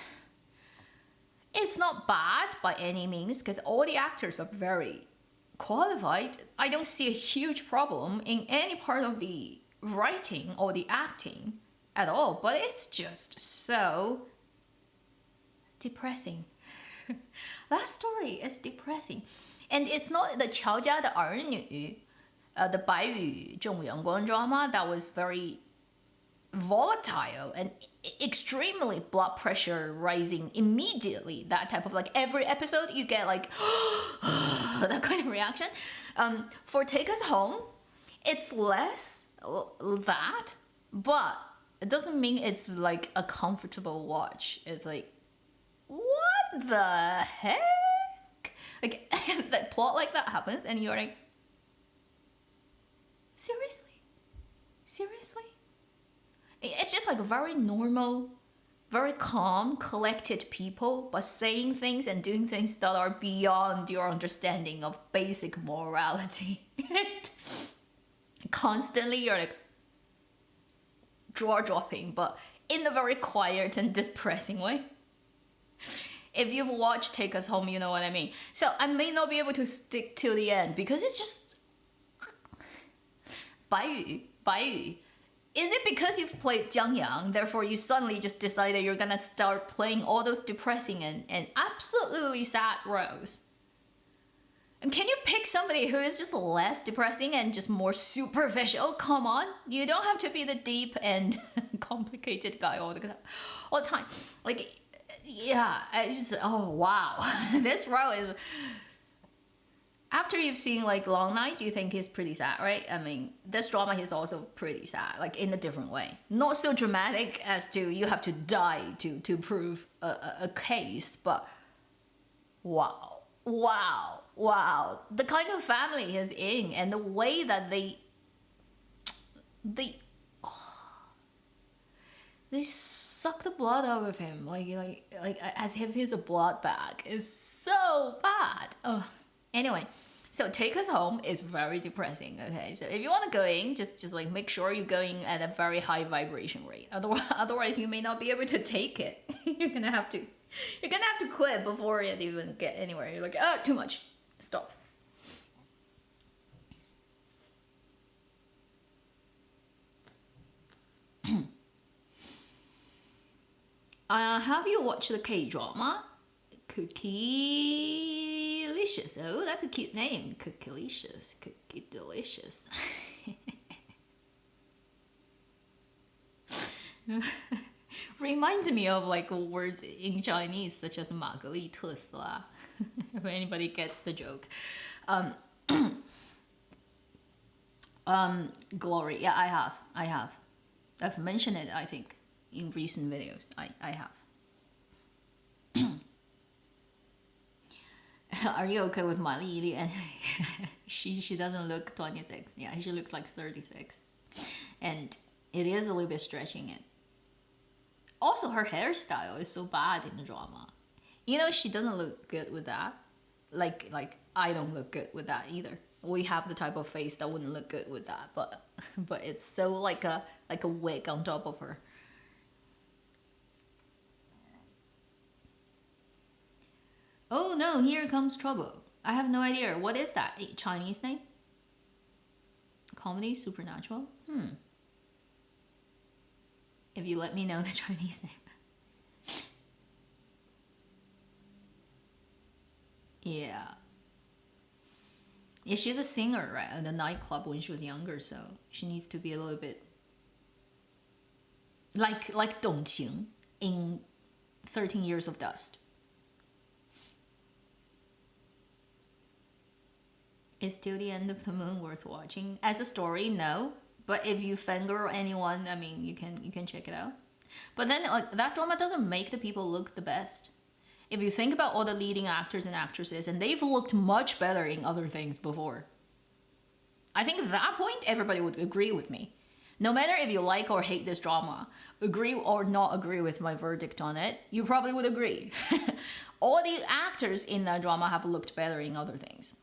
it's not bad by any means because all the actors are very qualified. I don't see a huge problem in any part of the writing or the acting at all, but it's just so depressing. That story is depressing. And it's not the 乔家的儿女, the 白宇正午阳光 drama that was very volatile and extremely blood pressure rising immediately. That type of like every episode you get like that kind of reaction. For Take Us Home, it's less that, but it doesn't mean it's like a comfortable watch. It's like, what the heck? Like that plot like that happens and you're like, seriously? It's just like very normal, very calm, collected people, but saying things and doing things that are beyond your understanding of basic morality. Constantly you're like jaw dropping, but in a very quiet and depressing way. If you've watched Take Us Home, you know what I mean. So I may not be able to stick till the end because it's just Baiyu. Is it because you've played Jiangyang, therefore you suddenly just decided you're gonna start playing all those depressing and absolutely sad roles? And can you pick somebody who is just less depressing and just more superficial? Come on, you don't have to be the deep and complicated guy all the time. Like, yeah, oh wow, this role is. After you've seen like Long Night, do you think he's pretty sad, right? I mean, this drama is also pretty sad, like in a different way. Not so dramatic as to you have to die to prove a case, but wow. The kind of family he's in and the way that they suck the blood out of him, like as if he's a blood bag. It's so bad. Oh. Anyway, so Take Us Home is very depressing, okay? So if you want to go in, just like make sure you're going at a very high vibration rate. Otherwise you may not be able to take it. You're gonna have to quit before it even get anywhere. You're like, oh, too much. Stop. Have you watched the K-drama? Cookie-licious. Oh, that's a cute name. Cookie-licious. Cookie-delicious. Reminds me of like words in Chinese such as 玛格丽特斯拉. If anybody gets the joke. Glory. Yeah, I have. I've mentioned it, I think, in recent videos. I have. Are you okay with my Lily? And she doesn't look 26. Yeah, she looks like 36. And it is a little bit stretching it. Also, her hairstyle is so bad in the drama. You know, she doesn't look good with that. Like I don't look good with that either. We have the type of face that wouldn't look good with that, but it's so like a wig on top of her. Oh no, here comes trouble. I have no idea. What is that? A Chinese name? Comedy? Supernatural? If you let me know the Chinese name. Yeah. Yeah, she's a singer, right? At the nightclub when she was younger, so she needs to be a little bit like Dongqing in 13 Years of Dust. Is Till the End of the Moon worth watching? As a story, no. But if you fangirl anyone, I mean, you can check it out. But then that drama doesn't make the people look the best. If you think about all the leading actors and actresses, and they've looked much better in other things before. I think at that point, everybody would agree with me. No matter if you like or hate this drama, agree or not agree with my verdict on it, you probably would agree. All the actors in that drama have looked better in other things.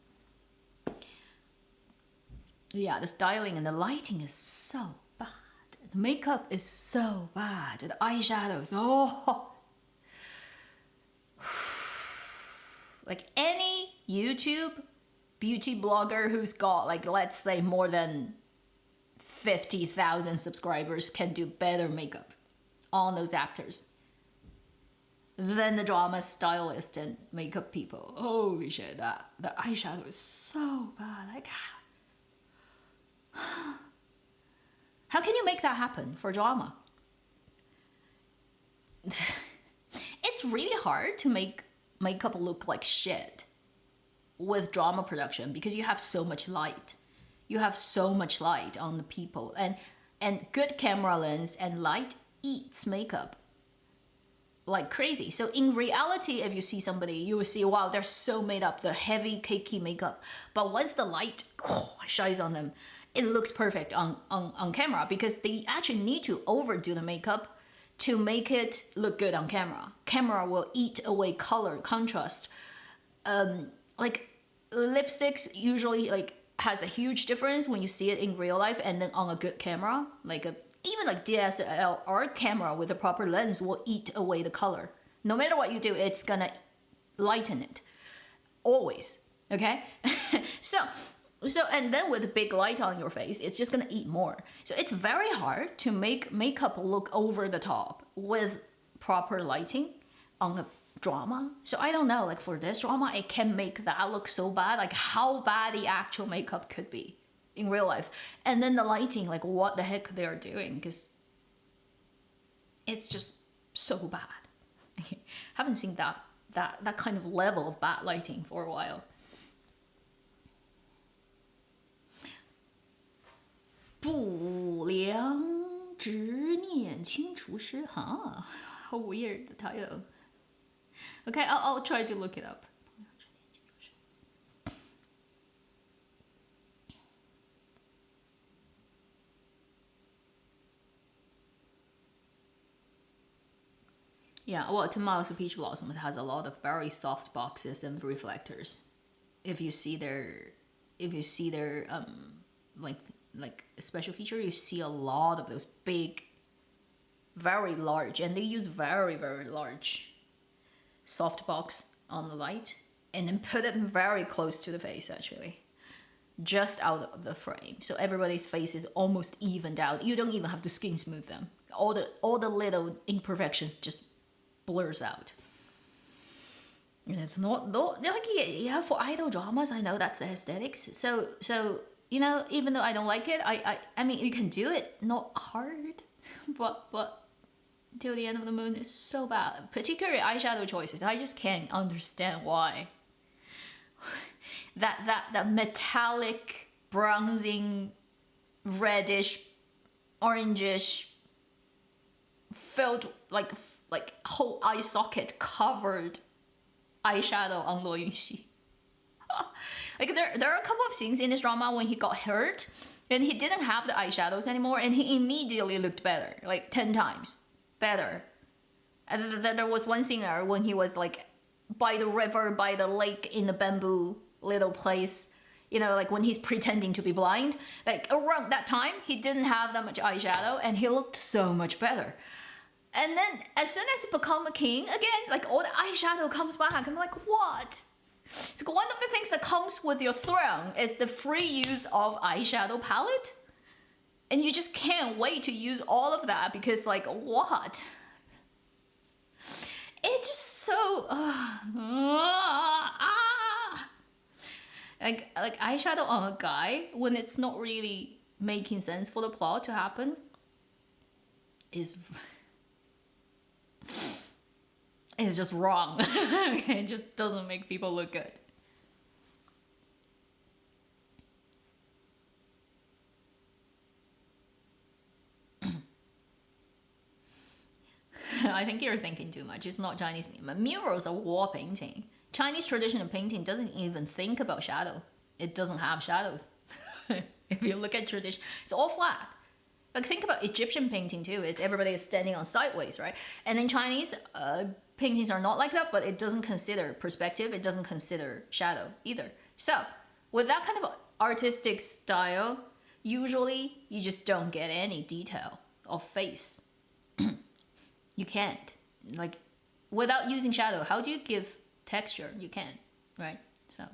Yeah, the styling and the lighting is so bad. The makeup is so bad. The eyeshadows, oh. Like any YouTube beauty blogger who's got like, let's say more than 50,000 subscribers can do better makeup on those actors than the drama stylist and makeup people. Holy shit, the eyeshadow is so bad. Like, how can you make that happen for drama? It's really hard to make makeup look like shit with drama production because you have so much light. You have so much light on the people, and good camera lens and light eats makeup like crazy. So in reality, if you see somebody, you will see, wow, they're so made up, the heavy cakey makeup. But once the light shines on them, it looks perfect on camera because they actually need to overdo the makeup to make it look good on camera. Camera will eat away color, contrast. Like lipsticks usually like has a huge difference when you see it in real life and then on a good camera. Even like DSLR camera with a proper lens will eat away the color. No matter what you do, it's gonna lighten it. Always, okay? So So, and then with a big light on your face, it's just gonna eat more. So it's very hard to make makeup look over the top with proper lighting on a drama. So I don't know, like for this drama, it can make that look so bad, like how bad the actual makeup could be in real life. And then the lighting, like what the heck they are doing, because it's just so bad. Haven't seen that kind of level of bad lighting for a while. 不良执念清除师, huh? How weird the title. Okay, I'll try to look it up. Yeah, well, Tomatoes of Peach Blossom has a lot of very soft boxes and reflectors. If you see their like a special feature, you see a lot of those big, very large, and they use very large softbox on the light, and then put it very close to the face, actually, just out of the frame, so everybody's face is almost evened out. You don't even have to skin smooth them. All the little imperfections just blurs out. And it's not like, yeah, for idol dramas, I know that's the aesthetics. So you know, even though I don't like it, I mean, you can do it, not hard, but Till the End of the Moon is so bad. Particularly eyeshadow choices, I just can't understand why. That metallic, bronzing, reddish, orangish, filled like whole eye socket covered eyeshadow on Luo Yunxi. Like there are a couple of scenes in this drama when he got hurt and he didn't have the eyeshadows anymore, and he immediately looked better, like 10 times better. And then there was one scene when he was like by the river, by the lake, in the bamboo little place, you know, like when he's pretending to be blind. Like around that time, he didn't have that much eyeshadow and he looked so much better. And then as soon as he become a king again, like all the eyeshadow comes back. I'm like, what? So one of the things that comes with your throne is the free use of eyeshadow palette. And you just can't wait to use all of that because, like, what? It's just so... Like eyeshadow on a guy when it's not really making sense for the plot to happen is... It's just wrong. It just doesn't make people look good. I think you're thinking too much. It's not Chinese meme. Murals are wall painting. Chinese traditional painting doesn't even think about shadow. It doesn't have shadows. If you look at tradition, it's all flat. Like think about Egyptian painting too. It's everybody is standing on sideways, right? And in Chinese, paintings are not like that, but it doesn't consider perspective. It doesn't consider shadow either. So with that kind of artistic style, usually you just don't get any detail of face. You can't. Like without using shadow, how do you give texture? You can't, right? So.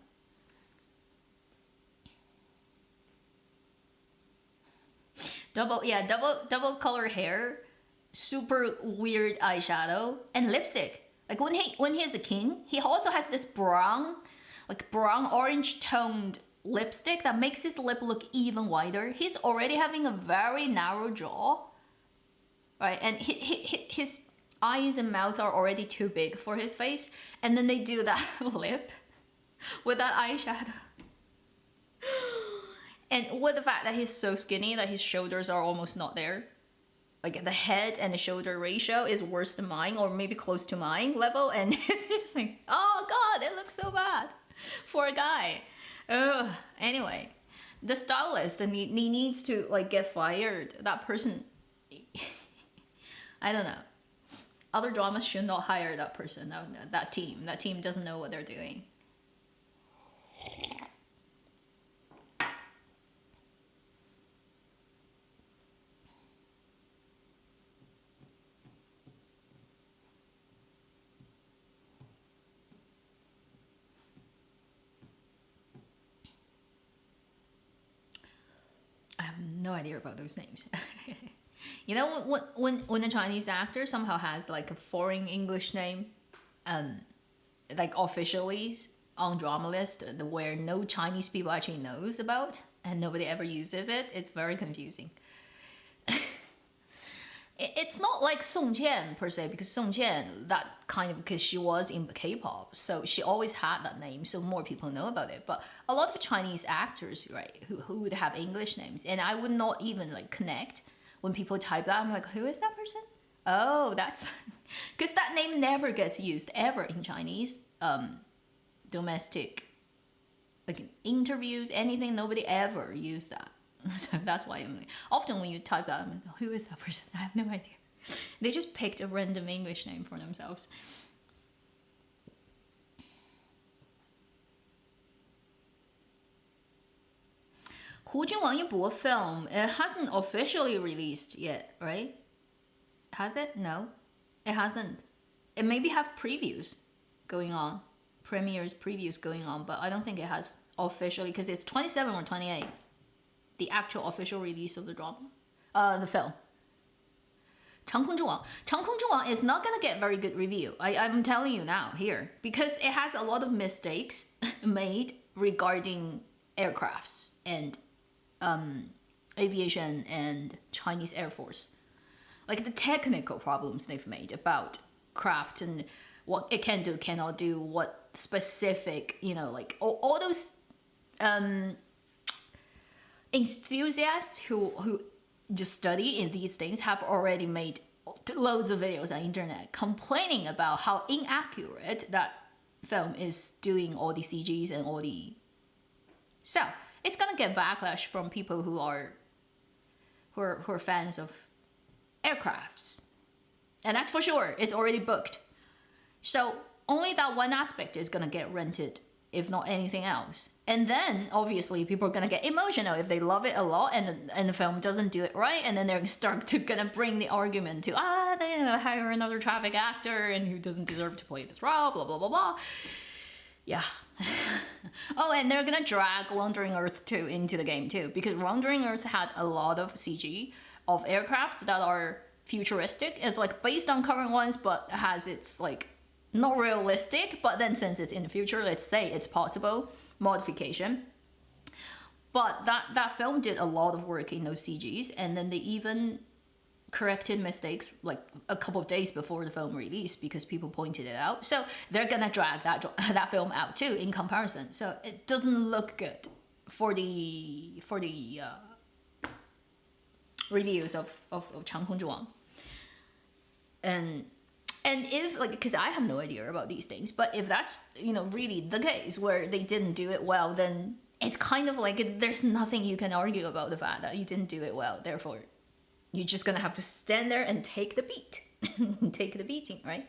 Double color hair, super weird eyeshadow, and lipstick. Like when he is a king, he also has this brown orange toned lipstick that makes his lip look even wider. He's already having a very narrow jaw, right? And his eyes and mouth are already too big for his face, and then they do that lip with that eyeshadow. And with the fact that he's so skinny that his shoulders are almost not there. Like the head and the shoulder ratio is worse than mine, or maybe close to mine level. And it's just like, oh God, it looks so bad for a guy. Ugh. Anyway, the stylist he needs to like get fired. That person, I don't know. Other dramas should not hire that person, that team. That team doesn't know what they're doing. no idea about those names. You know, when a Chinese actor somehow has like a foreign English name, like officially on drama list where no Chinese people actually knows about and nobody ever uses it, it's very confusing. It's not like Song Qian per se, because Song Qian, that kind of, because she was in K-pop, so she always had that name, so more people know about it. But a lot of Chinese actors, right, who would have English names, and I would not even like connect when people type that. I'm like, who is that person? Oh, that's because that name never gets used ever in Chinese domestic, like interviews, anything. Nobody ever used that. So that's why I'm like, often when you type that, I'm like, who is that person? I have no idea. They just picked a random English name for themselves. Hu Junwang Yibo film, it hasn't officially released yet, right? Has it? No, it hasn't. It maybe have previews going on, premieres, previews going on, but I don't think it has officially, because it's 27 or 28. The actual official release of the drama, the film. 长空之王 is not gonna get very good review. I'm telling you now here, because it has a lot of mistakes made regarding aircrafts and aviation and Chinese Air Force. Like the technical problems they've made about craft and what it can do, cannot do, what specific, you know, like all those enthusiasts who just study in these things have already made loads of videos on internet complaining about how inaccurate that film is doing all the CGs and all the... So it's gonna get backlash from people who are fans of aircrafts, and that's for sure. It's already booked, so only that one aspect is gonna get rented, if not anything else. And then obviously people are gonna get emotional if they love it a lot and the film doesn't do it right, and then they're gonna bring the argument to they hire another traffic actor and who doesn't deserve to play this role, blah blah blah blah. Yeah. Oh, and they're gonna drag Wandering Earth 2 into the game too, because Wandering Earth had a lot of CG of aircraft that are futuristic. It's like based on current ones, but has its like not realistic, but then since it's in the future, let's say it's possible modification. But that film did a lot of work in those CGs, and then they even corrected mistakes like a couple of days before the film release because people pointed it out. So they're gonna drag that film out too in comparison. So it doesn't look good for the reviews of Changkong Zhuang. And if, like, because I have no idea about these things, but if that's, you know, really the case where they didn't do it well, then it's kind of like there's nothing you can argue about the fact that you didn't do it well. Therefore, you're just gonna have to stand there and take the beat, take the beating, right?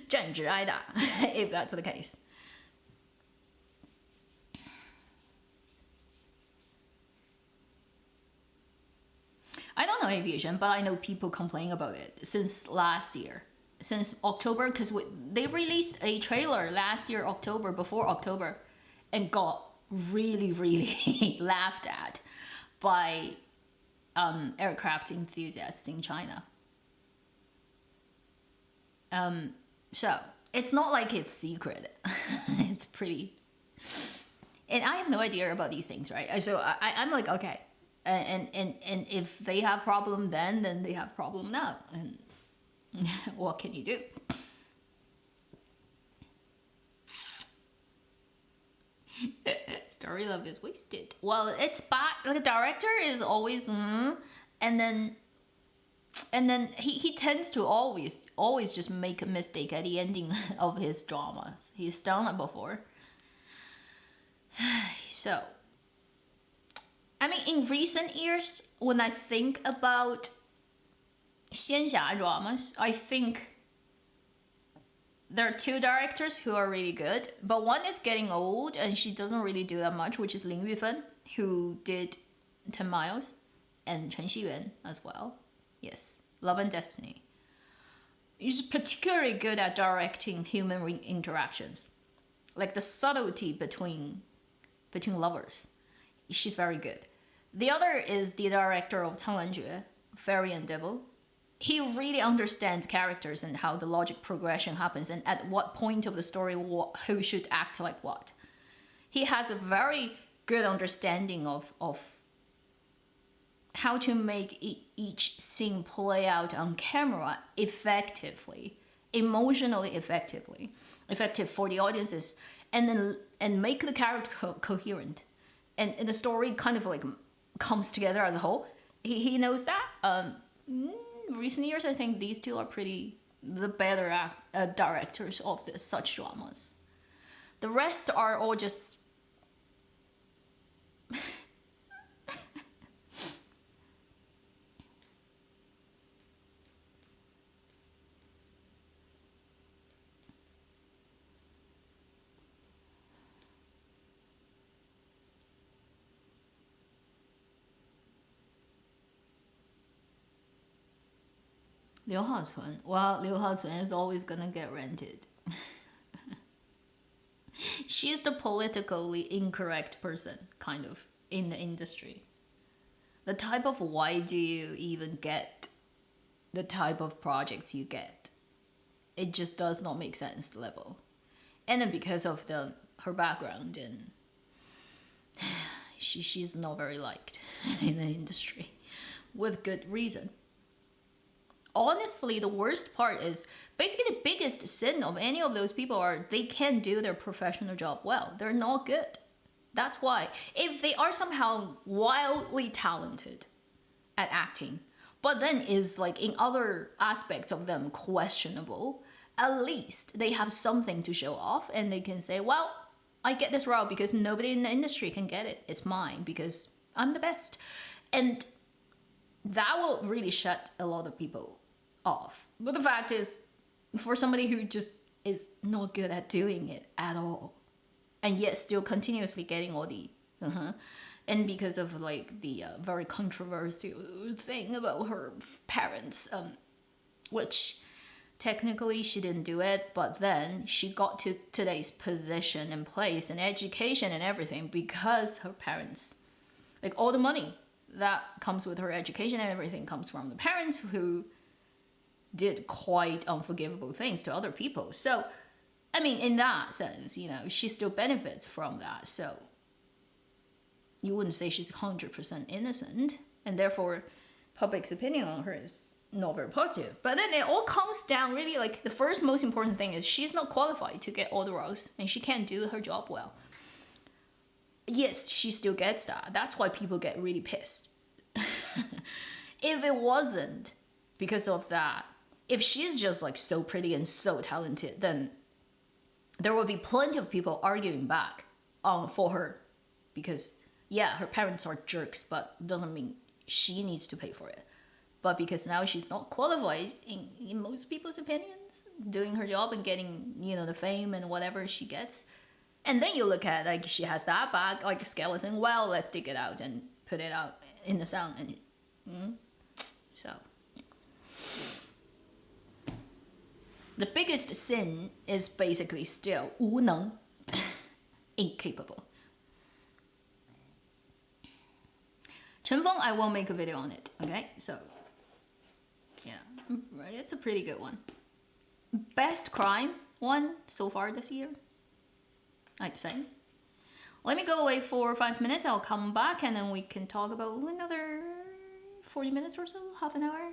站直挨打, if that's the case. I don't know aviation, but I know people complain about it since last year. Since October, because they released a trailer last year, October, before October, and got really, really laughed at by aircraft enthusiasts in China. So it's not like it's secret. It's pretty... And I have no idea about these things, right? So I'm like, okay. And if they have problem then they have problem now. And what can you do? Story love is wasted. Well, it's bad. Like, the director is always and then he tends to always just make a mistake at the ending of his dramas. He's done it before. So, I mean, in recent years, when I think about 仙侠 dramas, I think there are two directors who are really good, but one is getting old and she doesn't really do that much, which is Lin Yufeng, who did 10 Miles, and Chen Xiyuan as well. Yes, Love and Destiny. She's particularly good at directing human interactions, like the subtlety between lovers. She's very good. The other is the director of 苍兰诀, Fairy and Devil. He really understands characters and how the logic progression happens and at what point of the story who should act like what. He has a very good understanding of how to make each scene play out on camera effectively, emotionally effective for the audiences, and make the character coherent, and the story kind of like comes together as a whole. He knows that. Recent years, I think these two are the better directors of such dramas. The rest are all just Liu Haocun. Well, Liu Haocun is always gonna get rented. She's the politically incorrect person, kind of, in the industry. The type of why do you even get the type of projects you get? It just does not make sense level. And then because of her background, and she's not very liked in the industry, with good reason. Honestly, the worst part is basically the biggest sin of any of those people are they can't do their professional job well. They're not good. That's why. If they are somehow wildly talented at acting, but then is like in other aspects of them questionable, at least they have something to show off and they can say, well, I get this role because nobody in the industry can get it. It's mine because I'm the best. And that will really shut a lot of people off. But the fact is, for somebody who just is not good at doing it at all, and yet still continuously getting all the and because of like the very controversial thing about her parents, which technically she didn't do it, but then she got to today's position and place and education and everything because her parents, like all the money that comes with her education and everything comes from the parents who did quite unforgivable things to other people. So, I mean, in that sense, she still benefits from that. So, you wouldn't say she's 100% innocent, and therefore, public's opinion on her is not very positive. But then it all comes down really like the first most important thing is she's not qualified to get all the roles, and she can't do her job well. Yes, she still gets that. That's why people get really pissed. If it wasn't because of that, if she's just like so pretty and so talented, then there will be plenty of people arguing back for her because yeah, her parents are jerks, but doesn't mean she needs to pay for it. But because now she's not qualified in most people's opinions, doing her job and getting, the fame and whatever she gets. And then you look at like she has that back like a skeleton. Well, let's dig it out and put it out in the sun. And so the biggest sin is basically still 无能, incapable. Chen Feng, I will make a video on it. Okay, so yeah, it's a pretty good one. Best crime one so far this year, I'd say. Let me go away for 5 minutes. I'll come back and then we can talk about another 40 minutes or so, half an hour.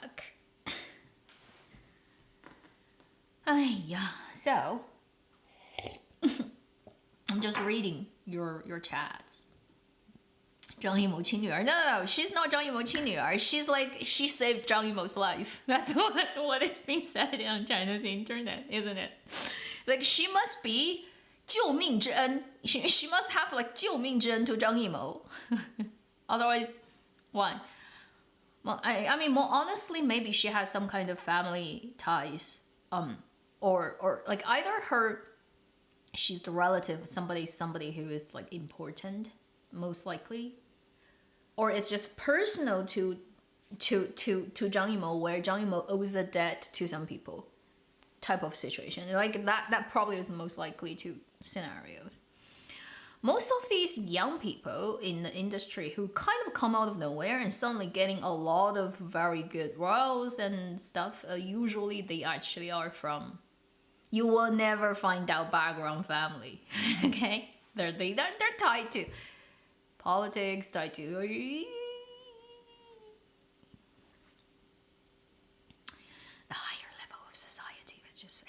back. So I'm just reading your chats. 张艺谋亲女儿. No, she's not 张艺谋亲女儿. She's like, she saved 张艺谋's life. That's what is being said on China's internet, isn't it? Like, she must be 救命之恩. She must have like 救命之恩 to 张艺谋. Otherwise, why? Well, I mean, more honestly, maybe she has some kind of family ties. Or like either she's the relative, somebody who is like important, most likely. Or it's just personal to Zhang Yimou, where Zhang Yimou owes a debt to some people, type of situation. Like that probably is the most likely two scenarios. Most of these young people in the industry who kind of come out of nowhere and suddenly getting a lot of very good roles and stuff, usually they actually are from, you will never find out background family. Okay, they're tied to politics, tied to the higher level of society, let's just say.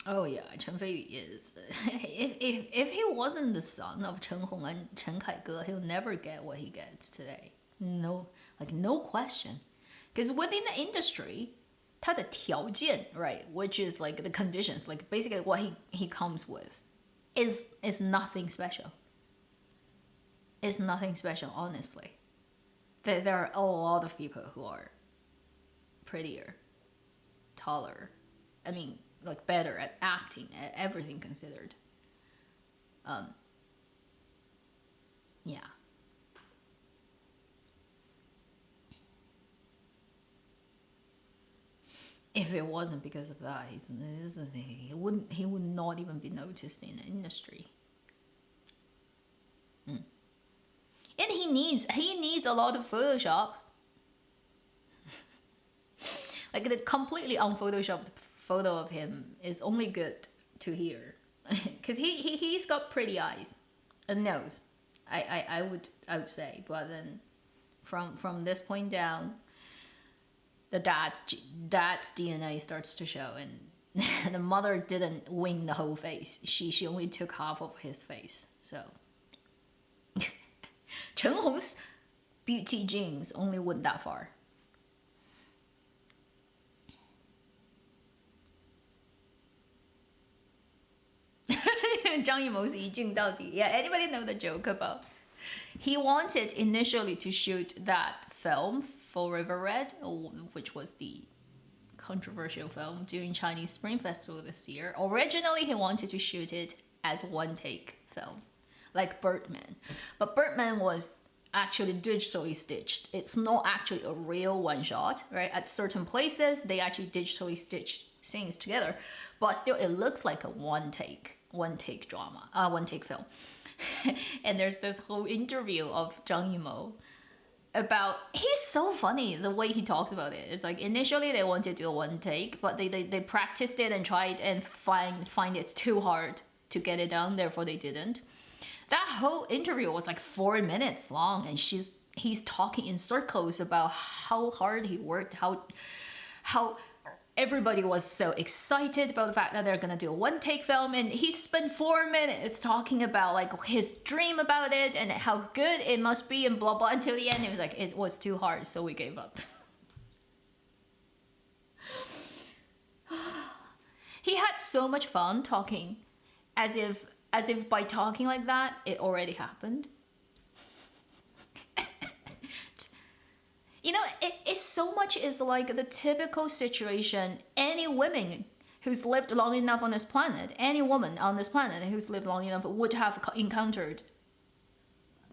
Oh yeah, Chen Feiyu is. If he wasn't the son of Chen Hong and Chen Kaige, he'll never get what he gets today. No question. Because within the industry, 他的条件, right, which is like the conditions, like basically what he comes with, is nothing special. It's nothing special, honestly. There are a lot of people who are prettier, taller. I mean, like better at acting, at everything considered. Yeah. If it wasn't because of that, he would not even be noticed in the industry. And he needs a lot of Photoshop. Like the completely unphotoshopped photo of him is only good to hear, because he's got pretty eyes and nose. I would say, but then from this point down, the dad's DNA starts to show, and the mother didn't win the whole face. She only took half of his face. So Chen Hong's beauty genes only went that far. Zhang Yimou's 一镜到底. Yeah, anybody know the joke about? He wanted initially to shoot that film, Forever Red, which was the controversial film during Chinese Spring Festival this year. Originally, he wanted to shoot it as one-take film, like Birdman. But Birdman was actually digitally stitched. It's not actually a real one-shot, right? At certain places, they actually digitally stitched scenes together, but still it looks like a one-take drama, one-take film. And there's this whole interview of Zhang Yimou about, he's so funny the way he talks about it. It's like initially they wanted to do a one take, but they practiced it and tried and find it's too hard to get it done, therefore they didn't. That whole interview was like 4 minutes long, and he's talking in circles about how hard he worked, how everybody was so excited about the fact that they're gonna do a one-take film, and he spent 4 minutes talking about like his dream about it and how good it must be and blah blah, until the end he was like, it was too hard, so we gave up. He had so much fun talking as if by talking like that it already happened. You know, it so much is like the typical situation any woman who's lived long enough on this planet, any woman on this planet who's lived long enough would have encountered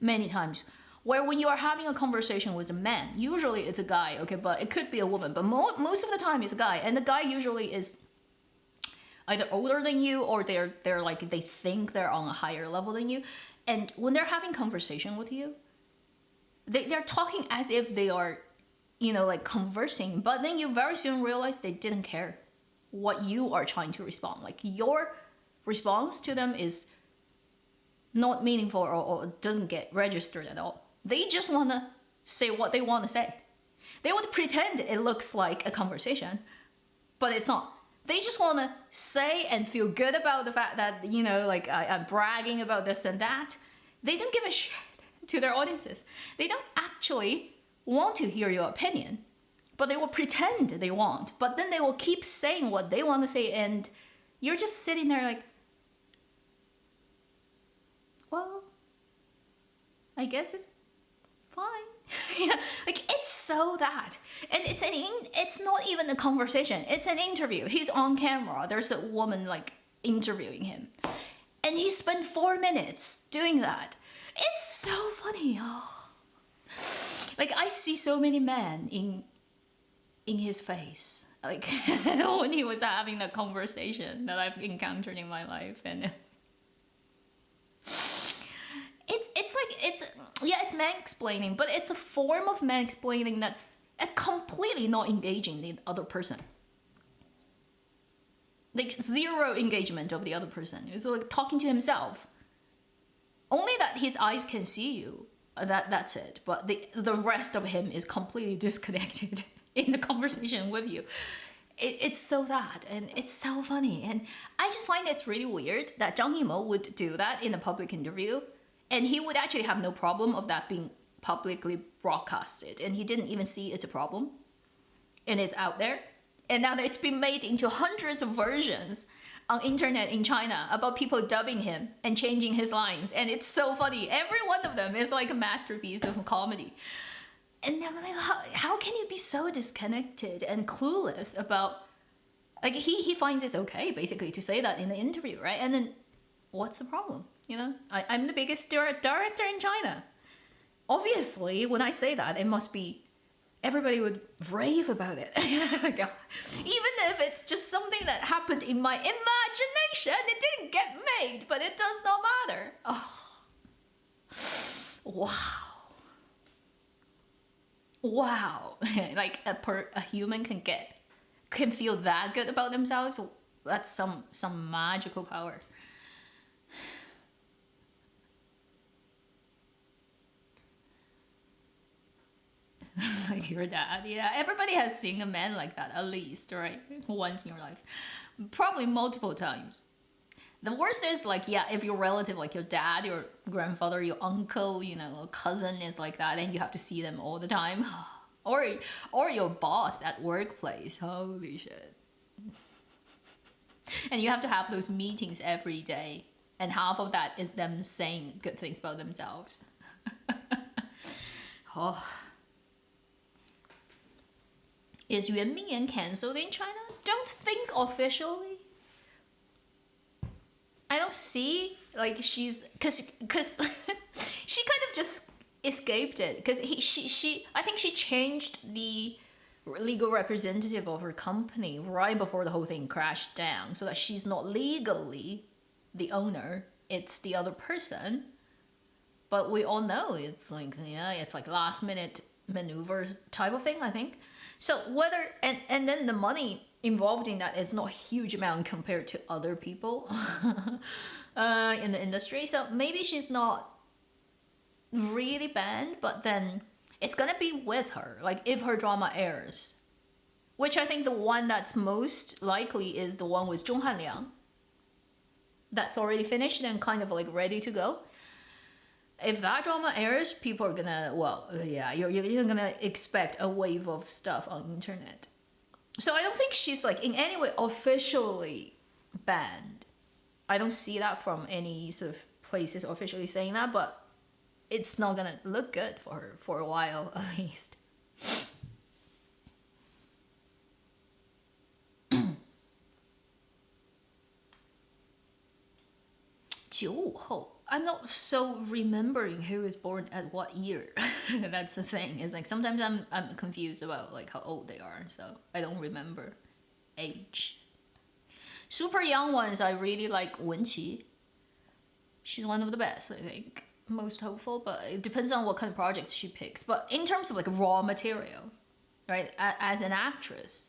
many times, where when you are having a conversation with a man, usually it's a guy, okay, but it could be a woman, but most of the time it's a guy, and the guy usually is either older than you, or they're like, they think they're on a higher level than you, and when they're having conversation with you, they're talking as if they are like conversing, but then you very soon realize they didn't care what you are trying to respond. Like your response to them is not meaningful or doesn't get registered at all. They just want to say what they want to say. They want to pretend it looks like a conversation, but it's not. They just want to say and feel good about the fact that, like I'm bragging about this and that. They don't give a shit to their audiences. They don't actually want to hear your opinion, but they will pretend they want. But then they will keep saying what they want to say, and you're just sitting there like, well, I guess it's fine. Like it's so that, and it's not even a conversation. It's an interview. He's on camera. There's a woman like interviewing him, and he spent 4 minutes doing that. It's so funny. Oh. Like I see so many men in his face, like when he was having that conversation that I've encountered in my life, and it's man-splaining, but it's a form of man-splaining that's completely not engaging the other person. Like zero engagement of the other person. It's like talking to himself. Only that his eyes can see you. That's it. But the rest of him is completely disconnected in the conversation with you. It's so that, and it's so funny. And I just find it's really weird that Zhang Yimou would do that in a public interview. And he would actually have no problem of that being publicly broadcasted. And he didn't even see it's a problem. And it's out there. And now it's been made into hundreds of versions on internet in China about people dubbing him and changing his lines. And it's so funny. Every one of them is like a masterpiece of comedy. And I'm like, how can you be so disconnected and clueless about... Like, he finds it's okay, basically, to say that in the interview, right? And then, what's the problem? I'm the biggest director in China. Obviously, when I say that, it must be everybody would rave about it. Even if it's just something that happened in my imagination, it didn't get made, but it does not matter. Oh, wow. Like a human can feel that good about themselves. That's some magical power. Like your dad. Yeah, everybody has seen a man like that, at least, right? Once in your life. Probably multiple times. The worst is like, yeah, if your relative, like your dad, your grandfather, your uncle, a cousin is like that, and you have to see them all the time. Or your boss at workplace. Holy shit. And you have to have those meetings every day. And half of that is them saying good things about themselves. Oh. Is Yuan Mingyan cancelled in China? Don't think officially. I don't see, like, she's... Because she kind of just escaped it. Because I think she changed the legal representative of her company right before the whole thing crashed down. So that she's not legally the owner. It's the other person. But we all know it's like, it's like last minute maneuver type of thing, I think. So whether, and then the money involved in that is not a huge amount compared to other people in the industry. So maybe she's not really banned, but then it's gonna be with her, like if her drama airs. Which I think the one that's most likely is the one with Zhong Hanliang. That's already finished and kind of like ready to go. If that drama airs, people are gonna, you're gonna expect a wave of stuff on the internet. So I don't think she's like in any way officially banned. I don't see that from any sort of places officially saying that, but it's not gonna look good for her for a while at least. 95后. I'm not so remembering who was born at what year. That's the thing. It's like sometimes I'm confused about like how old they are, so I don't remember age. Super young ones, I really like Wenqi. She's one of the best, I think. Most hopeful, but it depends on what kind of projects she picks. But in terms of like raw material, right? As an actress,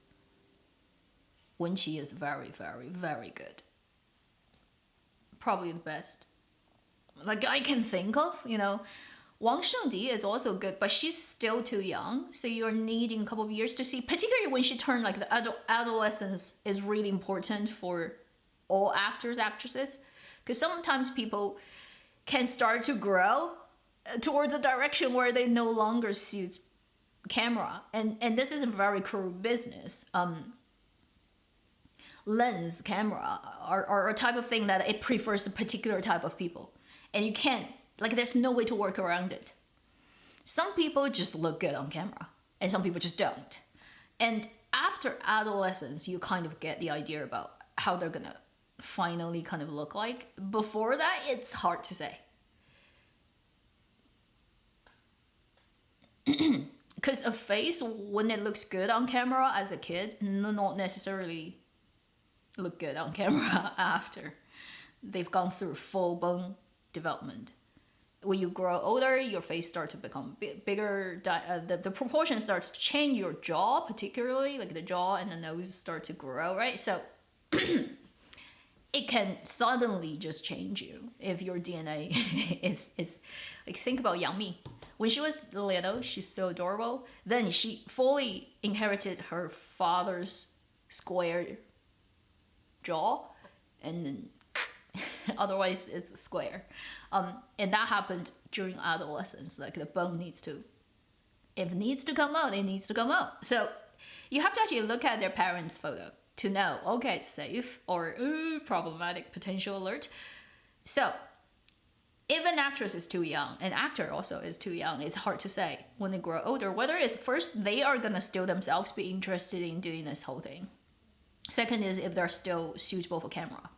Wenqi is very, very, very good. Probably the best. Like I can think of, Wang Shengdi is also good, but she's still too young. So you're needing a couple of years to see, particularly when she turned like the adolescence is really important for all actors, actresses. Because sometimes people can start to grow towards a direction where they no longer suit camera. And this is a very cruel business. Lens camera are a type of thing that it prefers a particular type of people. And you can't, like, there's no way to work around it. Some people just look good on camera, and some people just don't. And after adolescence, you kind of get the idea about how they're gonna finally kind of look like. Before that, it's hard to say. Because a face, when it looks good on camera as a kid, not necessarily look good on camera after they've gone through full bone development. When you grow older, your face starts to become bigger. The proportion starts to change. Your jaw, particularly, like the jaw and the nose, start to grow, right? So it can suddenly just change you if your DNA is like, think about Yang Mi. When she was little, she's so adorable. Then she fully inherited her father's square jaw, and then otherwise it's square. And that happened during adolescence. Like the bone needs to, if it needs to come out, it needs to come out. So you have to actually look at their parents' photo to know, okay, it's safe or problematic, potential alert. So if an actress is too young, an actor also is too young, it's hard to say when they grow older whether it's first they are gonna still themselves be interested in doing this whole thing. Second is if they're still suitable for camera.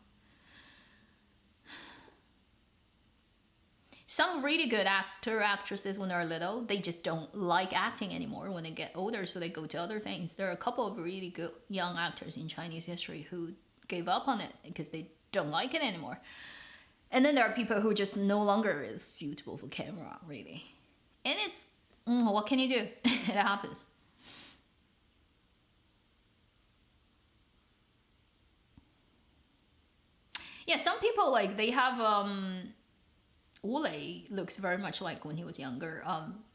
Some really good actresses when they're little, they just don't like acting anymore when they get older, so they go to other things. There are a couple of really good young actors in Chinese history who gave up on it because they don't like it anymore. And then there are people who just no longer is suitable for camera, really. And it's, what can you do? It happens. Yeah, some people, like, they have, Wu Lei looks very much like when he was younger.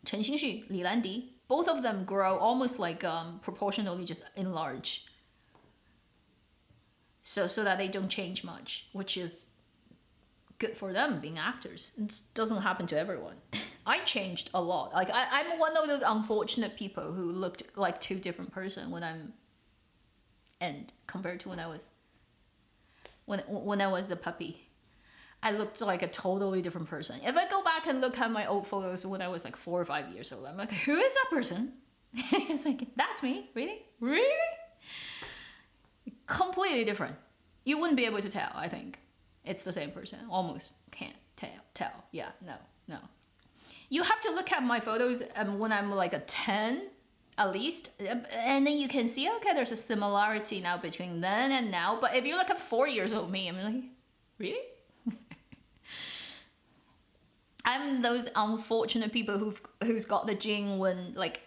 Chen Xingxu, Li Landi, both of them grow almost like proportionally just enlarge. So that they don't change much, which is good for them being actors. It doesn't happen to everyone. I changed a lot. Like I'm one of those unfortunate people who looked like two different person compared to when I was a puppy. I looked like a totally different person. If I go back and look at my old photos when I was like 4 or 5 years old, I'm like, who is that person? It's like, that's me. Really? Completely different. You wouldn't be able to tell, I think. It's the same person. Almost can't tell. Yeah, no. You have to look at my photos when I'm like a 10 at least, and then you can see, okay, there's a similarity now between then and now. But if you look at 4 years old me, I'm like, really? I'm those unfortunate people who's got the gene when, like,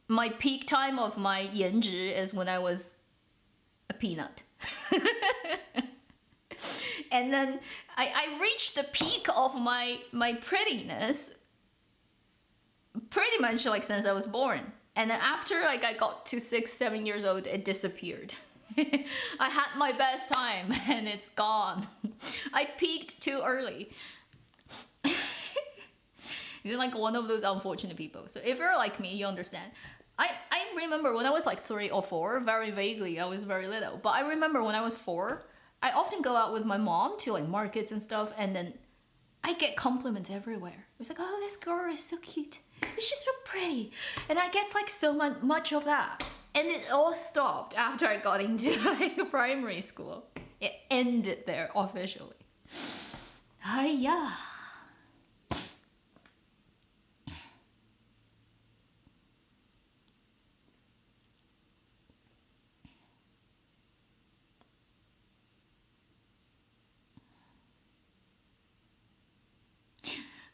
my peak time of my 颜值 is when I was a peanut. And then I reached the peak of my prettiness pretty much like since I was born. And then after like I got to 6, 7 years old, it disappeared. I had my best time and it's gone. I peaked too early. You're like one of those unfortunate people. So if you're like me, you understand. I remember when I was like 3 or 4, very vaguely, I was very little. But I remember when I was 4, I often go out with my mom to like markets and stuff, and then I get compliments everywhere. It's like, oh, this girl is so cute. She's so pretty. And I get like so much of that. And it all stopped after I got into like primary school. It ended there officially. Yeah.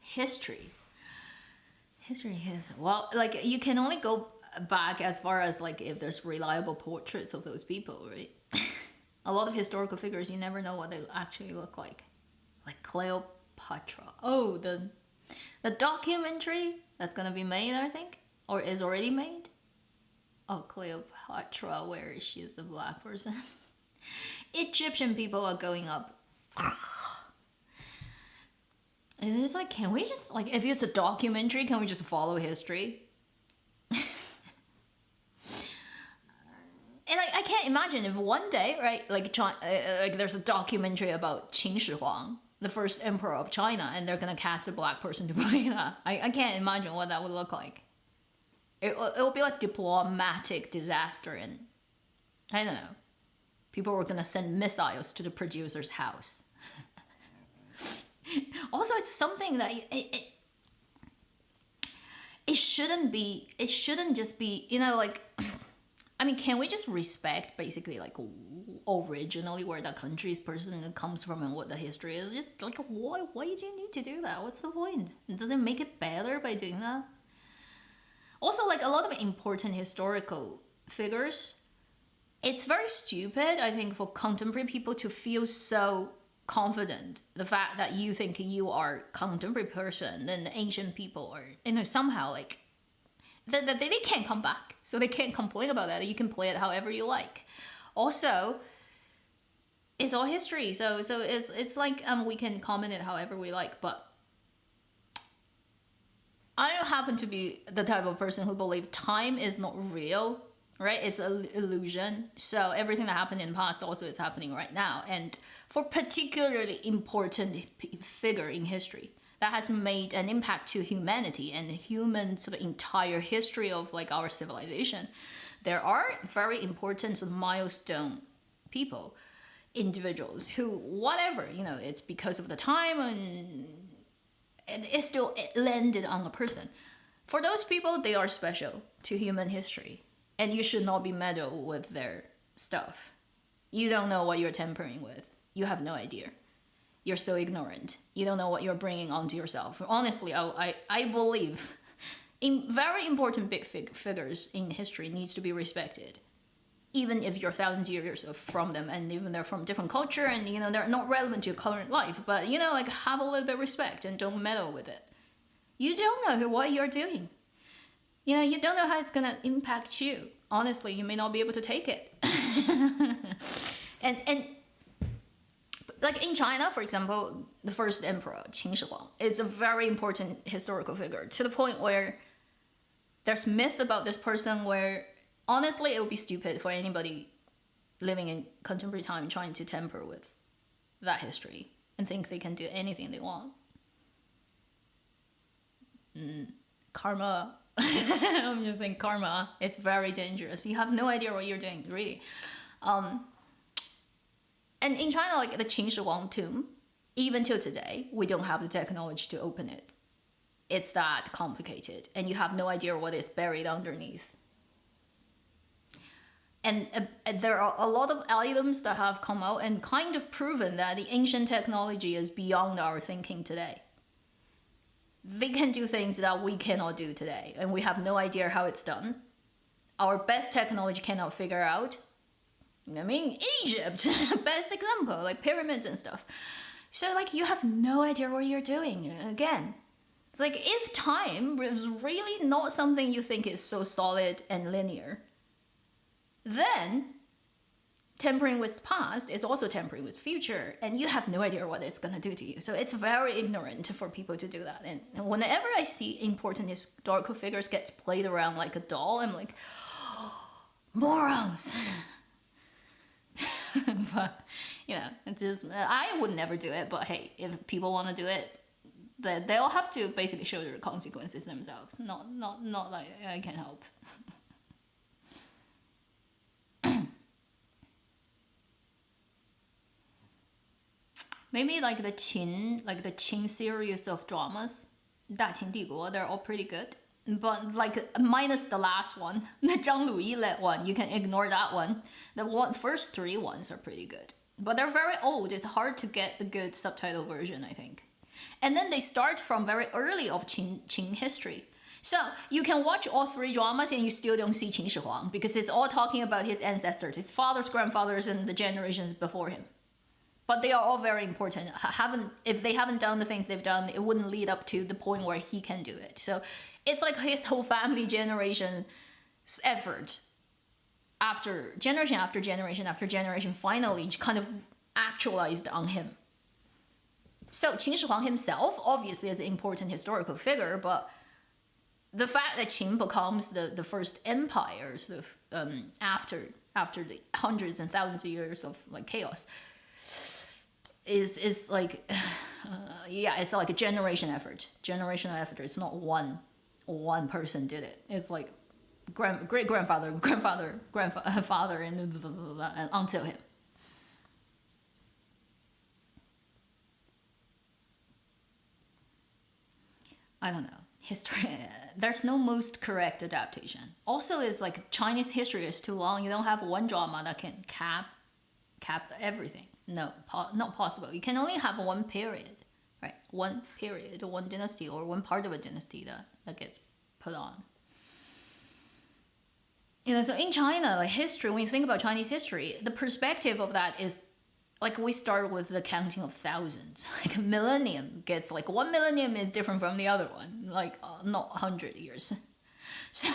History. Well, like you can only go back as far as like if there's reliable portraits of those people, right? A lot of historical figures, you never know what they actually look like Cleopatra. Oh, the documentary that's gonna be made, I think, or is already made. Oh, Cleopatra, where she's a black person. Egyptian people are going up. And it's like, can we just, like, if it's a documentary, can we just follow history? And I can't imagine if one day, right, like there's a documentary about Qin Shi Huang, the first emperor of China, and they're gonna cast a black person to play that. I can't imagine what that would look like. It will be like diplomatic disaster, and I don't know. People were gonna send missiles to the producer's house. Also, it's something that it shouldn't be. It shouldn't just be, you know, like. I mean, can we just respect basically like originally where that country's person comes from and what the history is? Just like, why do you need to do that? What's the point? Does it make it better by doing that? Also, like a lot of important historical figures, it's very stupid, I think, for contemporary people to feel so confident. The fact that you think you are a contemporary person, then the ancient people are, you know, somehow like, they can't come back, so they can't complain about that. You can play it however you like. Also, it's all history, so it's like we can comment it however we like. But I happen to be the type of person who believe time is not real, right? It's an illusion. So everything that happened in the past also is happening right now. And for particularly important figure in history that has made an impact to humanity and human sort of entire history of like our civilization, there are very important sort of milestone people, individuals who, whatever, you know, it's because of the time and it landed on a person. For those people, they are special to human history, and you should not be meddled with their stuff. You don't know what you're tampering with. You have no idea. You're so ignorant. You don't know what you're bringing onto yourself. Honestly, I believe in very important big figures in history needs to be respected, even if you're thousands of years from them, and even they're from different culture, and you know they're not relevant to your current life. But you know, like, have a little bit of respect and don't meddle with it. You don't know what you're doing. You know, you don't know how it's gonna impact you. Honestly, you may not be able to take it. and like in China, for example, the first emperor, Qin Shi Huang, is a very important historical figure, to the point where there's myth about this person where, honestly, it would be stupid for anybody living in contemporary time trying to tamper with that history and think they can do anything they want. Karma. I'm just saying karma. It's very dangerous. You have no idea what you're doing, really. And in China, like the Qin Shi Huang tomb, even till today, we don't have the technology to open it. It's that complicated, and you have no idea what is buried underneath. And there are a lot of items that have come out and kind of proven that the ancient technology is beyond our thinking today. They can do things that we cannot do today, and we have no idea how it's done. Our best technology cannot figure out. I mean, Egypt, best example, like pyramids and stuff. So like you have no idea what you're doing. Again, it's like if time is really not something you think is so solid and linear, then tampering with past is also tampering with future, and you have no idea what it's gonna do to you. So it's very ignorant for people to do that. And whenever I see important historical figures get played around like a doll, I'm like, oh, morons. But you know, it's just, I would never do it. But hey, if people want to do it, they'll have to basically show the consequences themselves. Not like I can't help. Maybe like the Qin series of dramas, 大秦帝国, they're all pretty good. But like minus the last one, the Zhang Luyi led one, you can ignore that one. The first three ones are pretty good, but they're very old. It's hard to get a good subtitle version, I think. And then they start from very early of Qin history. So you can watch all three dramas and you still don't see Qin Shi Huang because it's all talking about his ancestors, his fathers, grandfathers, and the generations before him. But they are all very important. If they haven't done the things they've done, it wouldn't lead up to the point where he can do it. So it's like his whole family generation's effort after generation after generation after generation finally kind of actualized on him. So Qin Shi Huang himself obviously is an important historical figure, but the fact that Qin becomes the first empire sort of after the hundreds and thousands of years of like chaos is like yeah, it's like a generational effort. It's not one person did it. It's like great grandfather, father, and until him. I don't know. History, there's no most correct adaptation. Also, is like Chinese history is too long. You don't have one drama that can cap everything. No, not possible. You can only have one period, right? One period, one dynasty, or one part of a dynasty that gets put on. So in China, like history, when you think about Chinese history, the perspective of that is like we start with the counting of thousands. Like a millennium gets like 1 millennium is different from the other one, like not 100 years. So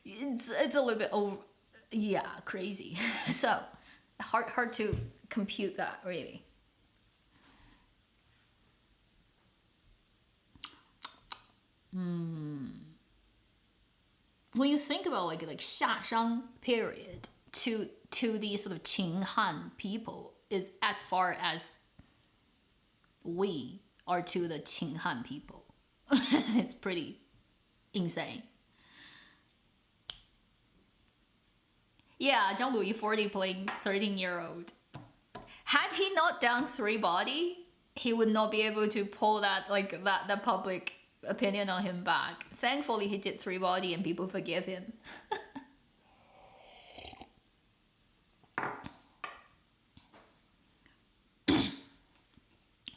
it's a little bit over, yeah, crazy. So hard to compute that really. When you think about like Xiashang period to the sort of Qin Han people is as far as we are to the Qin Han people. It's pretty insane. Yeah, Zhang Luyi 40 playing 13-year-old. Had he not done 3 body, he would not be able to pull that public opinion on him back. Thankfully, he did 3 body and people forgive him.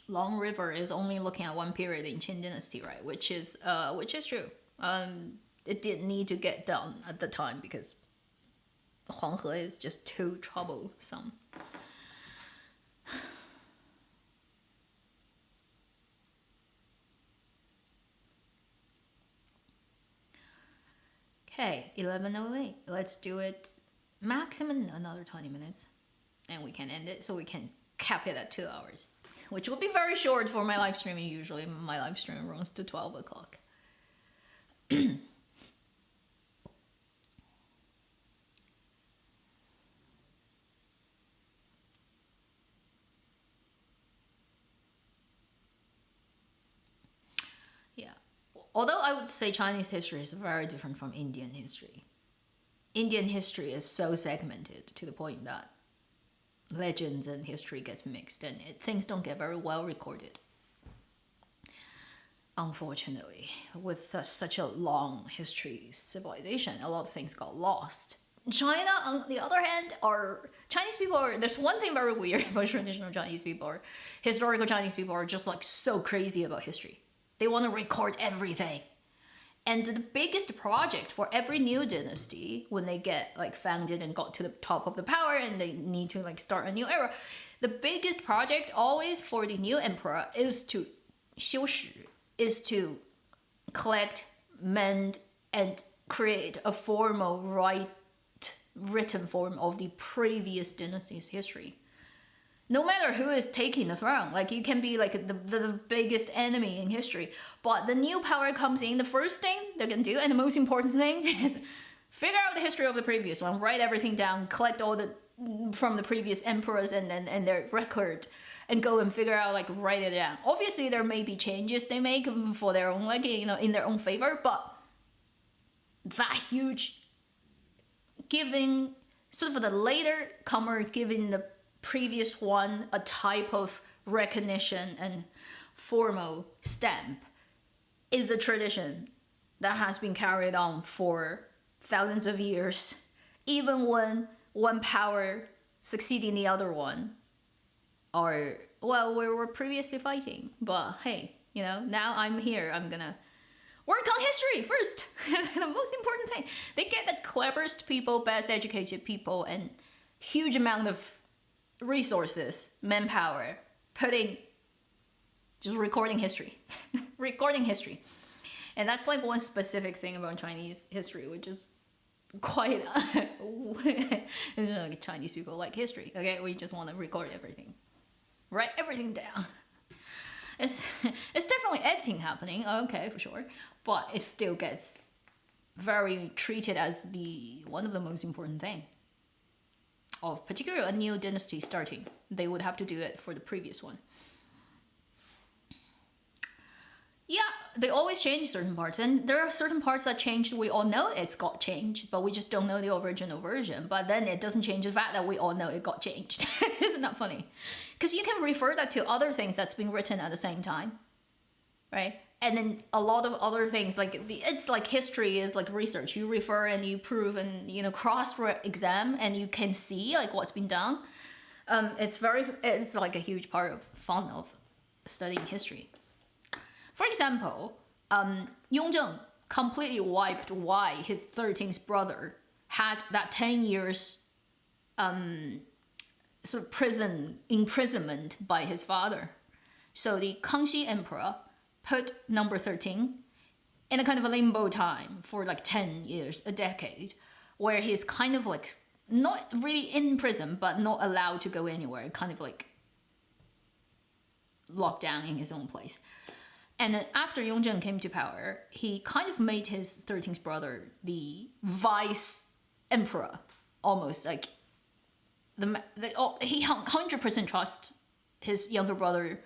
Long River is only looking at one period in Qin Dynasty, right? Which is true. It didn't need to get done at the time because Huanghe is just too troublesome. Okay, 11:08. Let's do it maximum another 20 minutes. And we can end it so we can cap it at 2 hours. Which will be very short for my live streaming. Usually my live stream runs to 12 o'clock. Yeah. Although I would say Chinese history is very different from Indian history. Indian history is so segmented to the point that legends and history gets mixed and things don't get very well recorded. Unfortunately, with such a long history civilization, a lot of things got lost. China, on the other hand, Chinese people there's one thing very weird about traditional Chinese people, or historical Chinese people are just like so crazy about history. They want to record everything. And the biggest project for every new dynasty, when they get like founded and got to the top of the power and they need to like start a new era, the biggest project always for the new emperor is to 修史, is to collect, mend, and create a formal written form of the previous dynasty's history. No matter who is taking the throne, like you can be like the biggest enemy in history, but the new power comes in, the first thing they're gonna do, and the most important thing is figure out the history of the previous one, write everything down, collect all the from the previous emperors and their record, and go and figure out, like, write it down. Obviously, there may be changes they make for their own, like, in their own favor, but that huge giving, sort of the later comer giving the previous one a type of recognition and formal stamp is a tradition that has been carried on for thousands of years, even when one power succeeding the other one, or, well, we were previously fighting, but hey, now I'm here, I'm gonna Work on history first. That's the most important thing. They get the cleverest people, best educated people, and huge amount of resources, manpower, putting just recording history. Recording history. And that's like one specific thing about Chinese history, which is quite it's just like Chinese people like history. Okay, we just want to record everything. Write everything down. It's definitely editing happening, okay, for sure. But it still gets very treated as the one of the most important thing. Of particularly a new dynasty starting. They would have to do it for the previous one. Yeah, they always change certain parts, and there are certain parts that changed. We all know it's got changed, but we just don't know the original version. But then it doesn't change the fact that we all know it got changed. Isn't that funny? Because you can refer that to other things that's being written at the same time, right? And then a lot of other things, like it's like history is like research. You refer and you prove and cross-exam, and you can see like what's been done. It's like a huge part of fun of studying history. For example, Yongzheng completely wiped why his 13th brother had that 10 years sort of imprisonment by his father. So the Kangxi emperor put number 13 in a kind of a limbo time for like 10 years, a decade, where he's kind of like not really in prison, but not allowed to go anywhere, kind of like locked down in his own place. And then after Yongzheng came to power, he kind of made his 13th brother the vice emperor, almost like he 100% trusts his younger brother.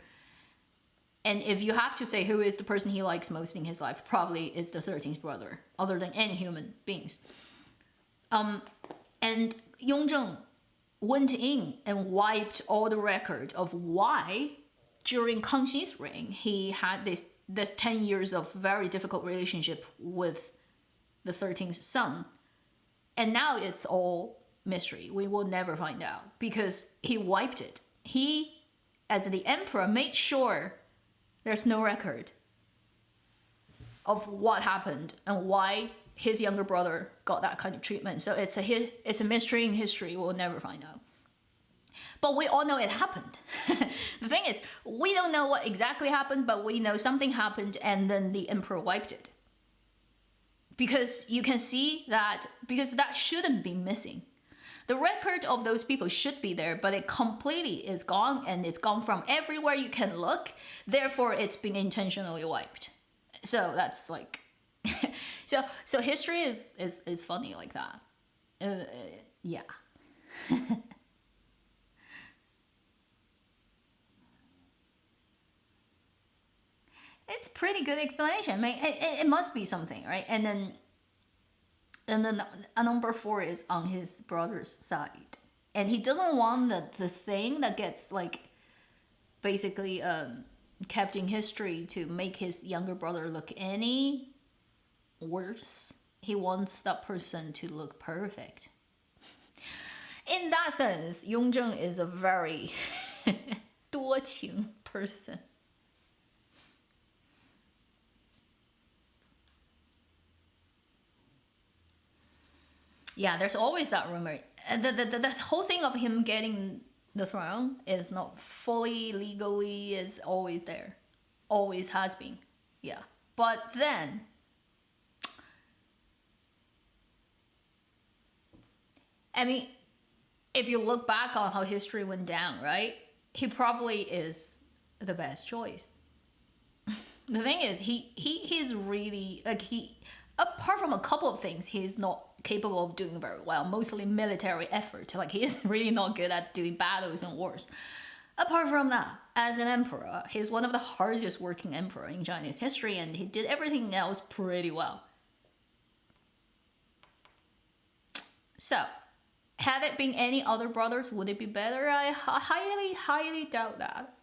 And if you have to say who is the person he likes most in his life, probably is the 13th brother, other than any human beings. And Yongzheng went in and wiped all the record of why during Kangxi's reign, he had this 10 years of very difficult relationship with the 13th son. And now it's all mystery. We will never find out because he wiped it. He, as the emperor, made sure there's no record of what happened and why his younger brother got that kind of treatment. So it's a mystery in history. We'll never find out. But we all know it happened. The thing is, we don't know what exactly happened, but we know something happened and then the emperor wiped it. Because you can see that, because that shouldn't be missing. The record of those people should be there, but it completely is gone, and it's gone from everywhere you can look. Therefore, it's been intentionally wiped. So that's like, so history is funny like that. Yeah. It's pretty good explanation. I mean, it must be something, right? And then number 4 is on his brother's side, and he doesn't want the thing that gets like basically kept in history to make his younger brother look any worse. He wants that person to look perfect. In that sense, Yongzheng is a very 多情 person. Yeah, there's always that rumor. The whole thing of him getting the throne is not fully legally, is always there. Always has been. Yeah. But then, I mean, if you look back on how history went down, right? He probably is the best choice. The thing is, he's really, like, apart from a couple of things, he's not capable of doing very well, mostly military effort. Like, he's really not good at doing battles and wars. Apart from that, as an emperor, he's one of the hardest working emperor in Chinese history, and he did everything else pretty well. So, had it been any other brothers, would it be better? I highly, highly doubt that.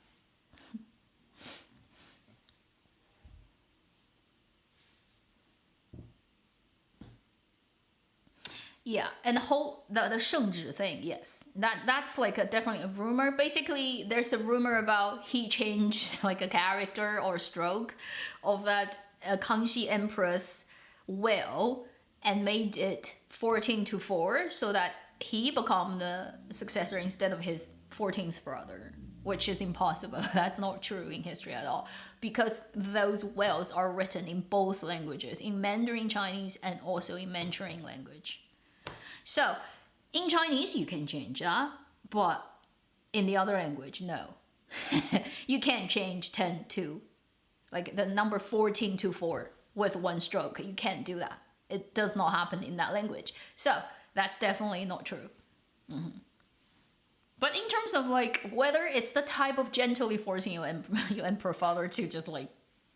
Yeah, and the whole the 圣旨 thing, yes, that's like definitely a rumor. Basically, there's a rumor about he changed like a character or stroke of that a Kangxi Empress will and made it 14-4 so that he become the successor instead of his 14th brother, which is impossible. That's not true in history at all, because those wills are written in both languages, in Mandarin Chinese and also in Mandarin language. So in Chinese you can change that, but in the other language, no. You can't change 10 to, like the number 14-4 with one stroke. You can't do that. It does not happen in that language. So that's definitely not true. But in terms of like whether it's the type of gently forcing your emperor father to just like,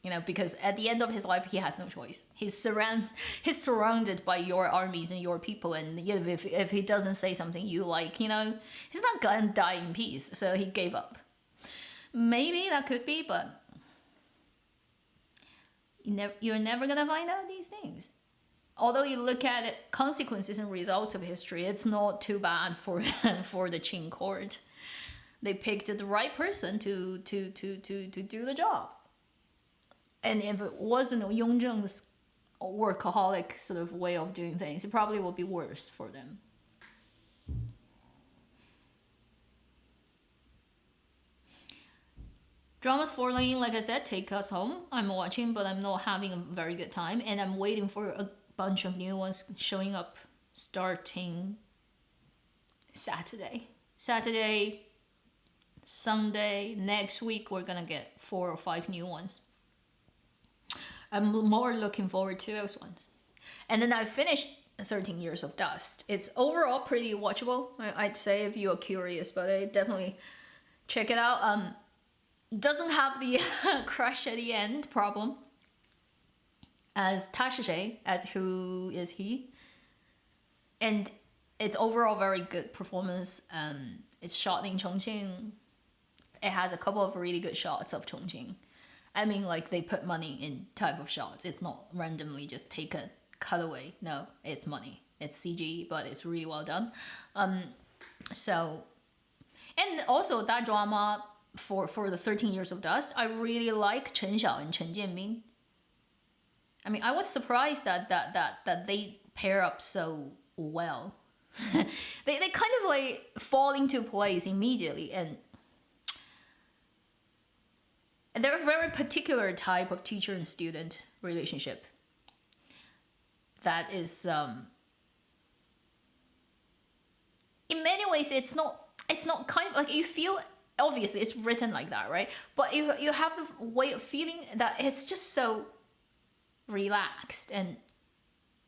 you know, because at the end of his life he has no choice. He's surrounded by your armies and your people, and if he doesn't say something you like, you know, he's not gonna die in peace. So he gave up. Maybe that could be, but you're never gonna find out these things. Although you look at it, consequences and results of history, it's not too bad for for the Qing court. They picked the right person to do the job. And if it wasn't Yongzheng's workaholic sort of way of doing things, it probably would be worse for them. Dramas following, like I said, take us home. I'm watching, but I'm not having a very good time, and I'm waiting for a bunch of new ones showing up starting Saturday, Sunday. Next week we're gonna get 4 or 5 new ones. I'm more looking forward to those ones. And then I finished 13 Years of Dust. It's overall pretty watchable, I'd say, if you're curious, but I definitely check it out. Doesn't have the crush at the end problem as Tashishe, as Who Is He? And it's overall very good performance. It's shot in Chongqing. It has a couple of really good shots of Chongqing. I mean, like, they put money in type of shots. It's not randomly just take a cutaway. No, it's money. It's CG, but it's really well done. So, and also that drama for the 13 Years of Dust, I really like Chen Xiao and Chen Jianming. I mean, I was surprised that they pair up so well. they kind of like fall into place immediately, and they're a very particular type of teacher and student relationship that is in many ways it's not kind of like, you feel, obviously it's written like that, right? But you have the way of feeling that it's just so relaxed and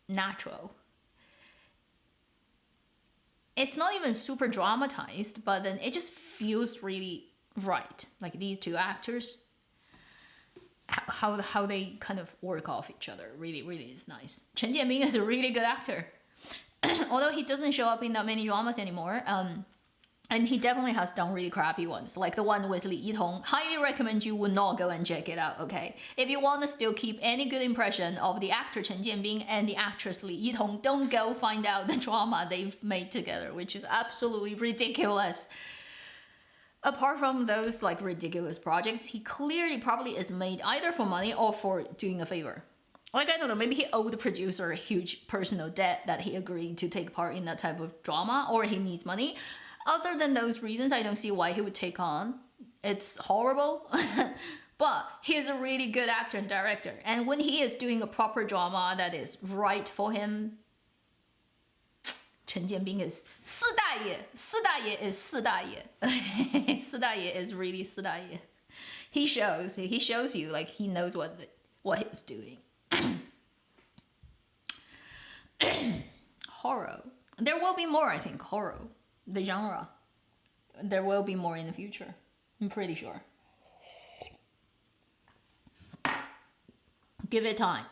natural. It's not even super dramatized, but then it just feels really right. Like these two actors, how they kind of work off each other really is nice. Chen Jianming is a really good actor. Although he doesn't show up in that many dramas anymore, and he definitely has done really crappy ones, like the one with Li Yitong. Highly recommend you would not go and check it out, okay? If you want to still keep any good impression of the actor Chen Jianming and the actress Li Yitong, don't go find out the drama they've made together, which is absolutely ridiculous. Apart from those like ridiculous projects, he clearly probably is made either for money or for doing a favor. Like, I don't know, maybe he owed the producer a huge personal debt that he agreed to take part in that type of drama, or he needs money. Other than those reasons, I don't see why he would take on. It's horrible, but he is a really good actor and director. And when he is doing a proper drama that is right for him, Chen Jianming is 四大爷. 四大爷 is 四大爷. 四大爷 is really 四大爷. He shows you like he knows what he's doing. Horror. There will be more, I think, horror. The genre. There will be more in the future. I'm pretty sure. Give it time.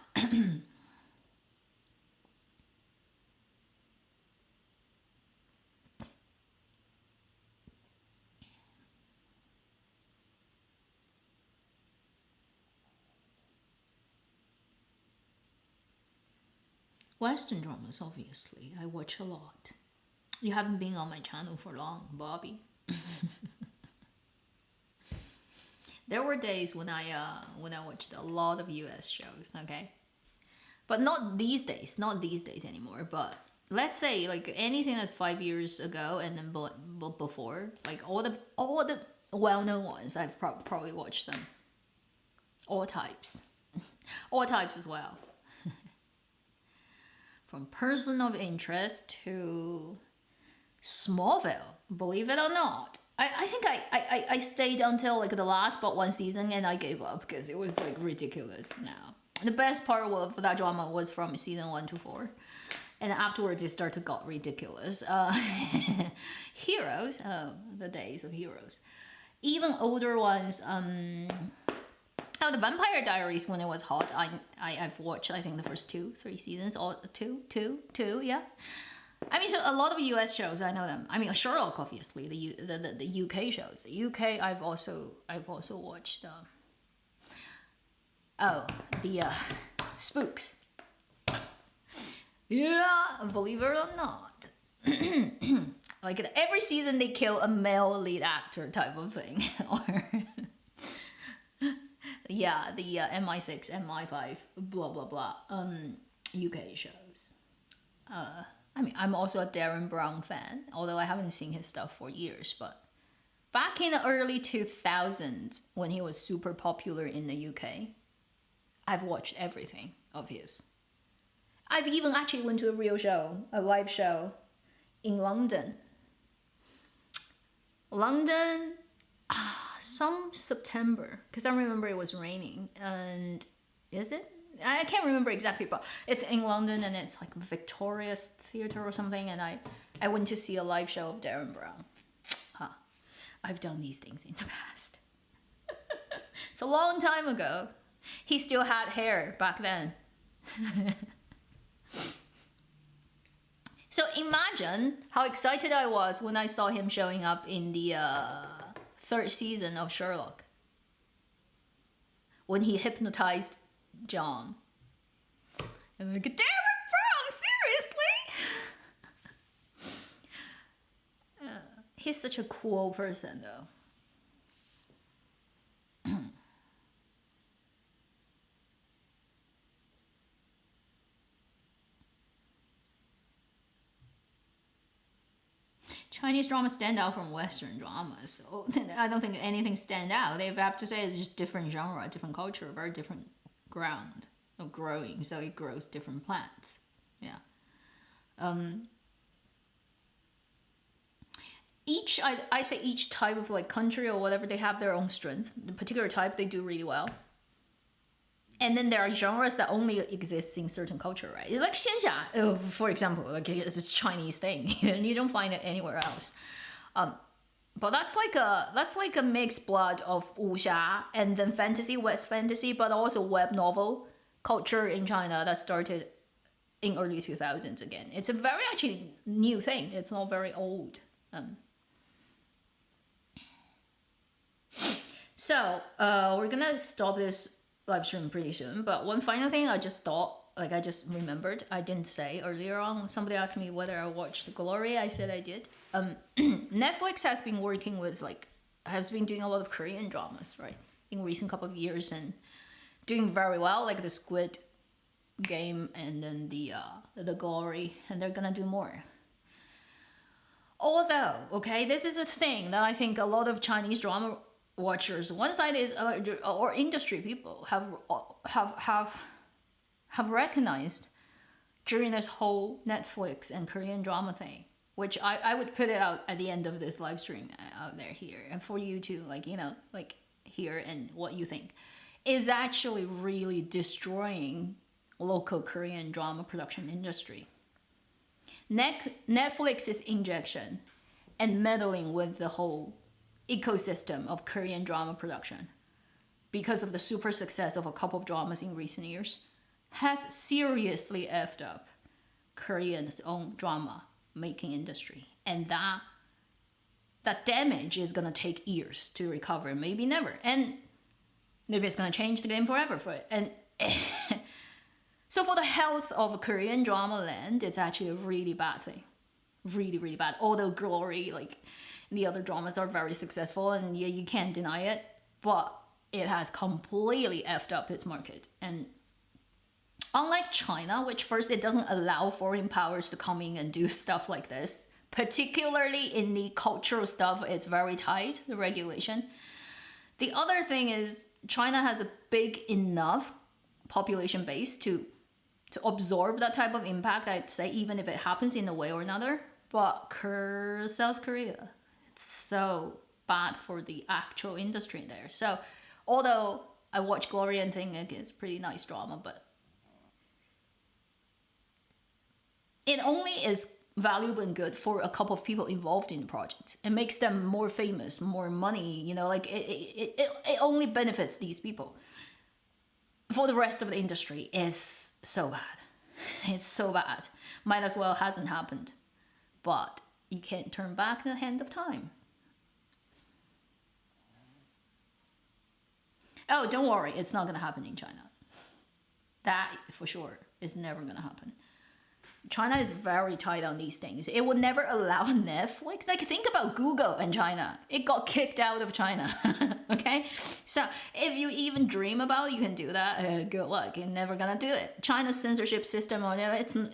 Western dramas, obviously. I watch a lot. You haven't been on my channel for long, Bobby. There were days when I watched a lot of US shows, okay? But not these days, not these days anymore. But let's say like anything that's 5 years ago and then before, like all the well-known ones, I've probably watched them. All types. All types as well. From person of interest to Smallville, believe it or not. I think I stayed until like the last but one season and I gave up because it was like ridiculous now. The best part of that drama was from season 1 to 4. And afterwards it started to got ridiculous. Heroes, oh, the days of Heroes. Even older ones, the Vampire Diaries when it was hot, I've watched I think the first 2-3 seasons, or two, yeah. I mean, so a lot of US shows I know them. I mean, Sherlock obviously, the UK shows. The UK I've also watched. The Spooks. Yeah, believe it or not. Like every season they kill a male lead actor type of thing, or yeah, the MI6, MI5, blah blah blah. UK shows. I mean, I'm also a Darren Brown fan, although I haven't seen his stuff for years. But back in the early 2000s, when he was super popular in the UK, I've watched everything of his. I've even actually went to a real show, a live show, in London. Some September, because I remember it was raining. And is it? I can't remember exactly, but it's in London and it's like Victoria's Theatre or something. And I went to see a live show of Darren Brown. I've done these things in the past. It's a long time ago. He still had hair back then. So imagine how excited I was when I saw him showing up in the 3rd season of Sherlock. When he hypnotized John. I'm like, Darren Brown, seriously? He's such a cool person though. Chinese dramas stand out from Western dramas. So I don't think anything stand out. They have to say it's just different genre, different culture, very different ground of growing. So it grows different plants. Yeah. I say each type of like country or whatever, they have their own strength. The particular type they do really well. And then there are genres that only exist in certain culture, right? Like xianxia, for example, like it's a Chinese thing, and you don't find it anywhere else. But that's like a mixed blood of wuxia and then fantasy, West fantasy, but also web novel culture in China that started in early 2000s again. It's a very actually new thing. It's not very old. So we're gonna stop this live stream pretty soon, but one final thing I just remembered, I didn't say earlier on. Somebody asked me whether I watched Glory. I said I did. Netflix has been working with has been doing a lot of Korean dramas, right, in recent couple of years and doing very well, like the Squid Game and then the Glory, and they're gonna do more. Although, okay, this is a thing that I think a lot of Chinese drama watchers, one side is or industry people have recognized during this whole Netflix and Korean drama thing, which I would put it out at the end of this live stream out there here, and for you to hear and what you think, is actually really destroying local Korean drama production industry. Netflix's injection and meddling with the whole ecosystem of Korean drama production, because of the super success of a couple of dramas in recent years, has seriously effed up Korean's own drama making industry. And that damage is gonna take years to recover, maybe never. And maybe it's gonna change the game forever for it. And so for the health of Korean drama land, it's actually a really bad thing. Really, really bad. Although Glory, the other dramas are very successful, and yeah, you can't deny it. But it has completely effed up its market. And unlike China, which first it doesn't allow foreign powers to come in and do stuff like this, particularly in the cultural stuff, it's very tight, the regulation. The other thing is China has a big enough population base to absorb that type of impact, I'd say, even if it happens in a way or another. But South Korea, it's so bad for the actual industry there. So although I watch Gloria and thing, it's pretty nice drama, but it only is valuable and good for a couple of people involved in the project. It makes them more famous, more money, you know, like it only benefits these people. For the rest of the industry, it's so bad. It's so bad. Might as well hasn't happened. But you can't turn back the hand of time. Oh, don't worry, it's not gonna happen in China. That for sure is never gonna happen. China is very tight on these things. It would never allow Netflix. Like, think about Google and China. It got kicked out of China. Okay? So if you even dream about it, you can do that. Good luck. You're never gonna do it. China's censorship system,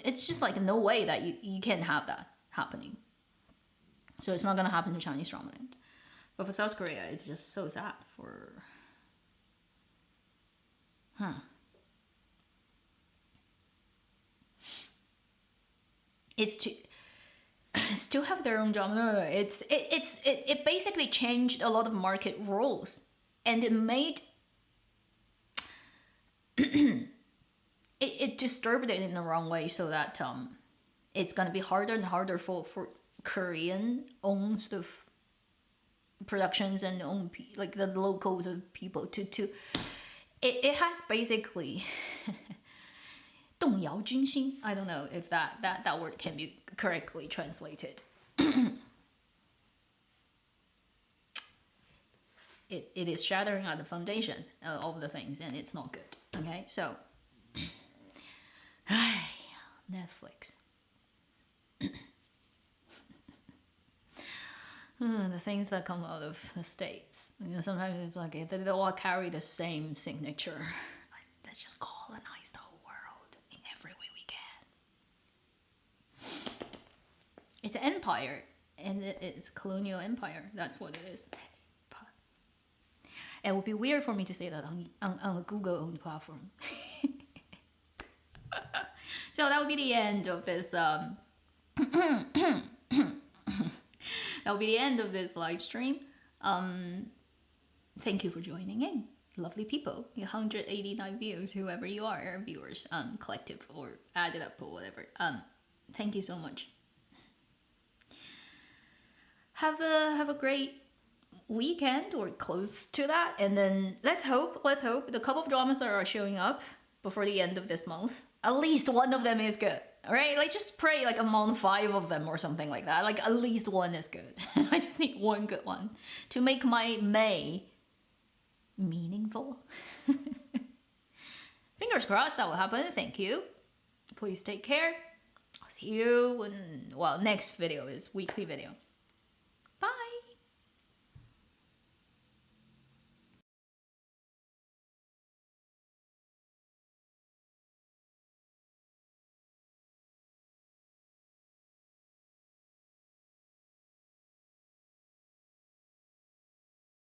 it's just like no way that you can have that happening. So it's not gonna happen to Chinese dramaland. But for South Korea, it's just so sad for... It's to still have their own genre. It basically changed a lot of market rules, and it made it disturbed it in the wrong way, so that it's gonna be harder and harder for Korean owned sort of productions and own like the local people to it has basically 动摇军心. I don't know if that word can be correctly translated. It is shattering at the foundation of the things, and it's not good. Okay, so Netflix. The things that come out of the States, you know, sometimes it's like they all carry the same signature. Let's just colonize the whole world in every way we can. It's an empire, and it's a colonial empire. That's what it is. It would be weird for me to say that on a Google-owned platform. So that would be the end of this. That will be the end of this live stream. Thank you for joining in. Lovely people. 189 views, whoever you are, viewers, collective or added up or whatever. Thank you so much. Have a great weekend or close to that, and then let's hope the couple of dramas that are showing up before the end of this month, at least one of them is good. All right, like just pray like among 5 of them or something like that. Like at least one is good. I just need one good one to make my May meaningful. Fingers crossed that will happen. Thank you. Please take care. I'll see you when, well, next video is weekly video.